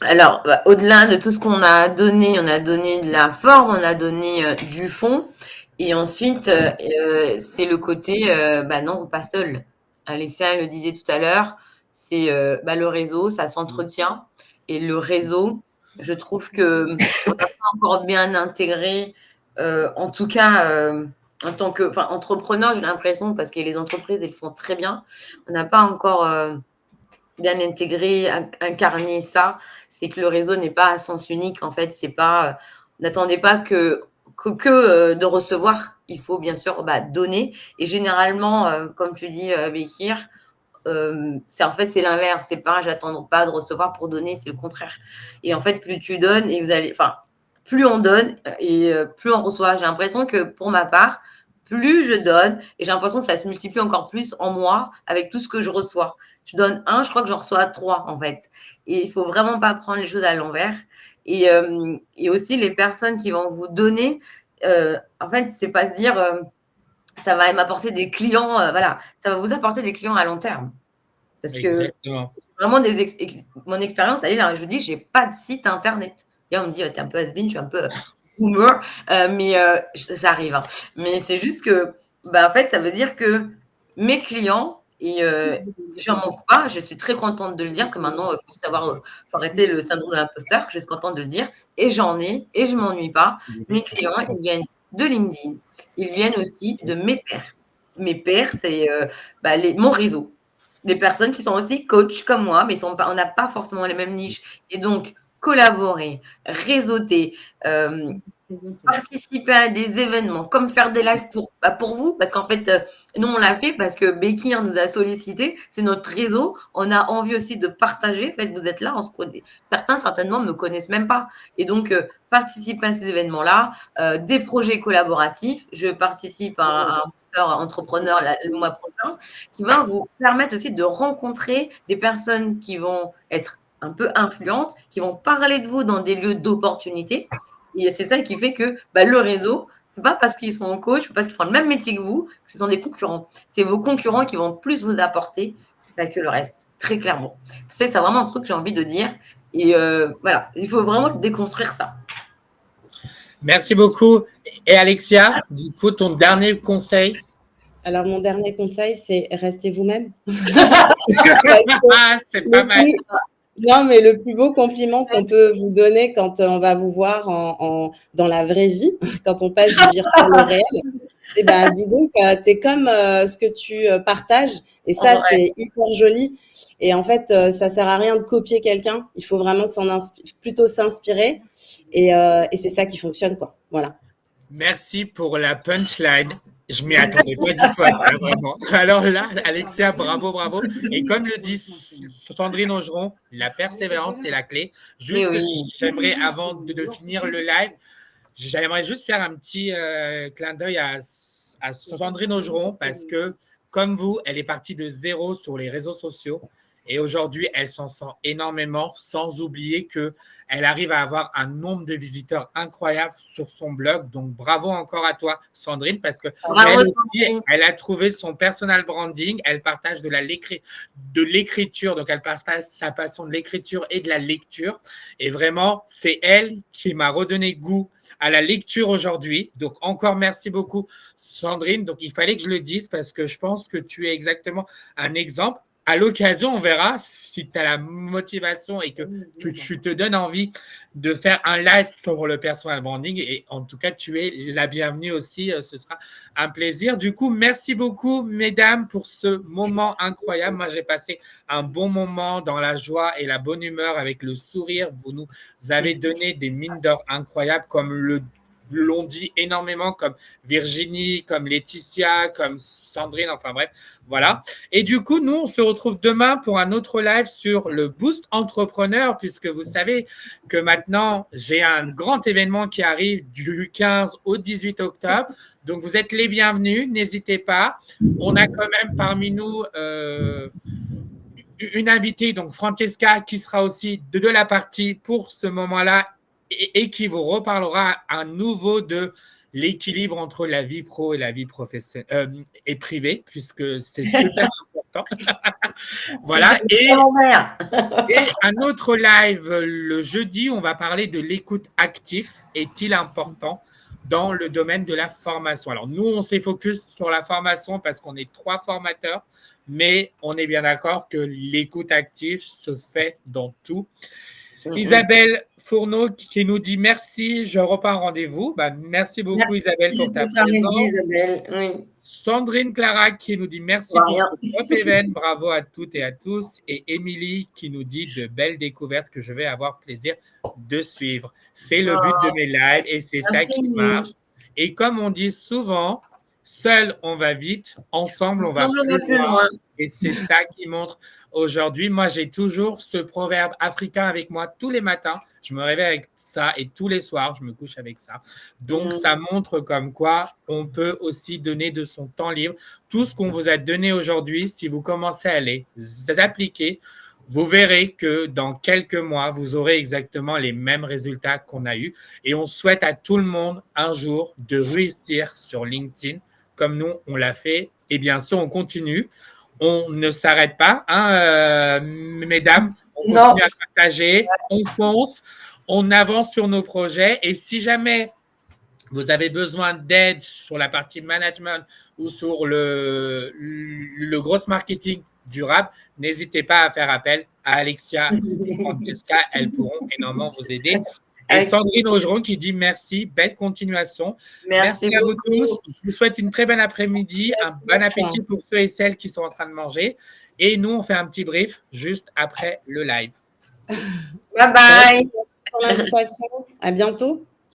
Alors, au-delà de tout ce qu'on a donné, on a donné de la forme, on a donné du fond. Et ensuite, c'est le côté, non, pas seul. Alexia le disait tout à l'heure, c'est le réseau, ça s'entretient. Et le réseau, je trouve que on n'a pas encore bien intégré, en tout cas, en tant que entrepreneur, j'ai l'impression, parce que les entreprises, elles font très bien. On n'a pas encore bien intégré, incarné ça. C'est que le réseau n'est pas à sens unique. En fait, c'est pas, n'attendez pas que de recevoir. Il faut bien sûr donner. Et généralement, comme tu dis, Bekir, c'est l'inverse. C'est pas j'attends pas de recevoir pour donner, c'est le contraire. Et en fait, plus tu donnes et plus on donne et plus on reçoit. J'ai l'impression que pour ma part, plus je donne et j'ai l'impression que ça se multiplie encore plus en moi avec tout ce que je reçois. Je donne 1, je crois que j'en reçois 3 en fait. Et il faut vraiment pas prendre les choses à l'envers. Et aussi les personnes qui vont vous donner, en fait, c'est pas se dire ça va m'apporter des clients, voilà, ça va vous apporter des clients à long terme. Parce Exactement. que vraiment, mon expérience, elle est là. Je vous dis, j'ai pas de site internet. Et on me dit, t'es un peu has-been, je suis un peu boomer, mais ça arrive. Hein. Mais c'est juste que, en fait, ça veut dire que mes clients, et j'en manque pas, je suis très contente de le dire, parce que maintenant, il faut savoir, faut arrêter le syndrome de l'imposteur, je suis contente de le dire, et j'en ai, et je m'ennuie pas. Mes clients, ils viennent de LinkedIn, ils viennent aussi de mes pairs. Mes pairs, c'est mon réseau. Des personnes qui sont aussi coachs comme moi, mais on n'a pas forcément les mêmes niches. Et donc, collaborer, réseauter, participer à des événements, comme faire des lives pour vous, parce qu'en fait, nous, on l'a fait parce que Becky nous a sollicité, c'est notre réseau, on a envie aussi de partager, en fait, vous êtes là, on se connaît. Certains, certainement, ne me connaissent même pas. Et donc, participer à ces événements-là, des projets collaboratifs, je participe à un entrepreneur le mois prochain, qui va vous permettre aussi de rencontrer des personnes qui vont être un peu influentes, qui vont parler de vous dans des lieux d'opportunité. Et c'est ça qui fait que le réseau, c'est pas parce qu'ils sont en coach, parce qu'ils font le même métier que vous, que ce sont des concurrents. C'est vos concurrents qui vont plus vous apporter que le reste, très clairement. C'est vraiment un truc que j'ai envie de dire. Et voilà, il faut vraiment déconstruire ça. Merci beaucoup. Et Alexia, du coup, ton dernier conseil? Alors, mon dernier conseil, c'est restez vous-même. C'est pas mal. Non, mais le plus beau compliment qu'on peut vous donner quand on va vous voir dans la vraie vie, quand on passe du virtuel au réel, c'est dis donc, tu es comme ce que tu partages. Et ça, c'est hyper joli. Et en fait, ça sert à rien de copier quelqu'un. Il faut vraiment plutôt s'inspirer. Et c'est ça qui fonctionne, quoi. Voilà. Merci pour la punchline. Je m'y attendais pas du tout à ça, vraiment. Alors là, Alexia, bravo, bravo. Et comme le dit Sandrine Augeron, la persévérance, c'est la clé. Juste, j'aimerais, avant de finir le live, j'aimerais juste faire un petit clin d'œil à Sandrine Augeron parce que, comme vous, elle est partie de zéro sur les réseaux sociaux. Et aujourd'hui, elle s'en sort énormément, sans oublier qu'elle arrive à avoir un nombre de visiteurs incroyable sur son blog. Donc, bravo encore à toi, Sandrine, parce qu'elle aussi, elle a trouvé son personal branding. Elle partage de l'écriture. Donc, elle partage sa passion de l'écriture et de la lecture. Et vraiment, c'est elle qui m'a redonné goût à la lecture aujourd'hui. Donc, encore merci beaucoup, Sandrine. Donc, il fallait que je le dise parce que je pense que tu es exactement un exemple. À l'occasion, on verra si tu as la motivation et que tu te donnes envie de faire un live pour le personal branding. Et en tout cas, tu es la bienvenue aussi. Ce sera un plaisir. Du coup, merci beaucoup, mesdames, pour ce moment incroyable. Moi, j'ai passé un bon moment dans la joie et la bonne humeur avec le sourire. Vous nous avez donné des mines d'or incroyables comme l'ont dit énormément, comme Virginie, comme Laetitia, comme Sandrine, enfin bref, voilà. Et du coup, nous, on se retrouve demain pour un autre live sur le Boost Entrepreneur, puisque vous savez que maintenant, j'ai un grand événement qui arrive du 15 au 18 octobre. Donc, vous êtes les bienvenus, n'hésitez pas. On a quand même parmi nous une invitée, donc Francesca, qui sera aussi de la partie pour ce moment-là et qui vous reparlera à nouveau de l'équilibre entre la vie pro et la vie professionnelle et privée, puisque c'est super important. Voilà. Et un autre live le jeudi, on va parler de l'écoute active. Est-il important dans le domaine de la formation? Alors, nous, on s'est focus sur la formation parce qu'on est 3 formateurs, mais on est bien d'accord que l'écoute active se fait dans tout. Isabelle Fourneau qui nous dit merci, je repars en rendez-vous. Merci beaucoup, Isabelle, pour ta présence. Isabelle. Oui. Sandrine Clara qui nous dit merci pour ce top événement. Bravo à toutes et à tous. Et Émilie qui nous dit de belles découvertes que je vais avoir plaisir de suivre. C'est le but de mes lives et c'est ça qui marche. Et comme on dit souvent, seul on va vite, ensemble on va plus loin. Et c'est ça qui montre aujourd'hui. Moi, j'ai toujours ce proverbe africain avec moi tous les matins. Je me réveille avec ça et tous les soirs, je me couche avec ça. Donc, ça montre comme quoi on peut aussi donner de son temps libre. Tout ce qu'on vous a donné aujourd'hui, si vous commencez à les appliquer, vous verrez que dans quelques mois, vous aurez exactement les mêmes résultats qu'on a eus. Et on souhaite à tout le monde un jour de réussir sur LinkedIn comme nous, on l'a fait. Et bien sûr, on continue. On ne s'arrête pas, mesdames. On continue à partager, on fonce, on avance sur nos projets. Et si jamais vous avez besoin d'aide sur la partie management ou sur le gros marketing durable, n'hésitez pas à faire appel à Alexia et Francesca. Elles pourront énormément vous aider. Et Sandrine Augeron qui dit merci, belle continuation. Merci à vous tous. Je vous souhaite une très bonne après-midi, un bon appétit pour ceux et celles qui sont en train de manger. Et nous, on fait un petit brief juste après le live. Bye bye. Merci pour l'invitation. À bientôt.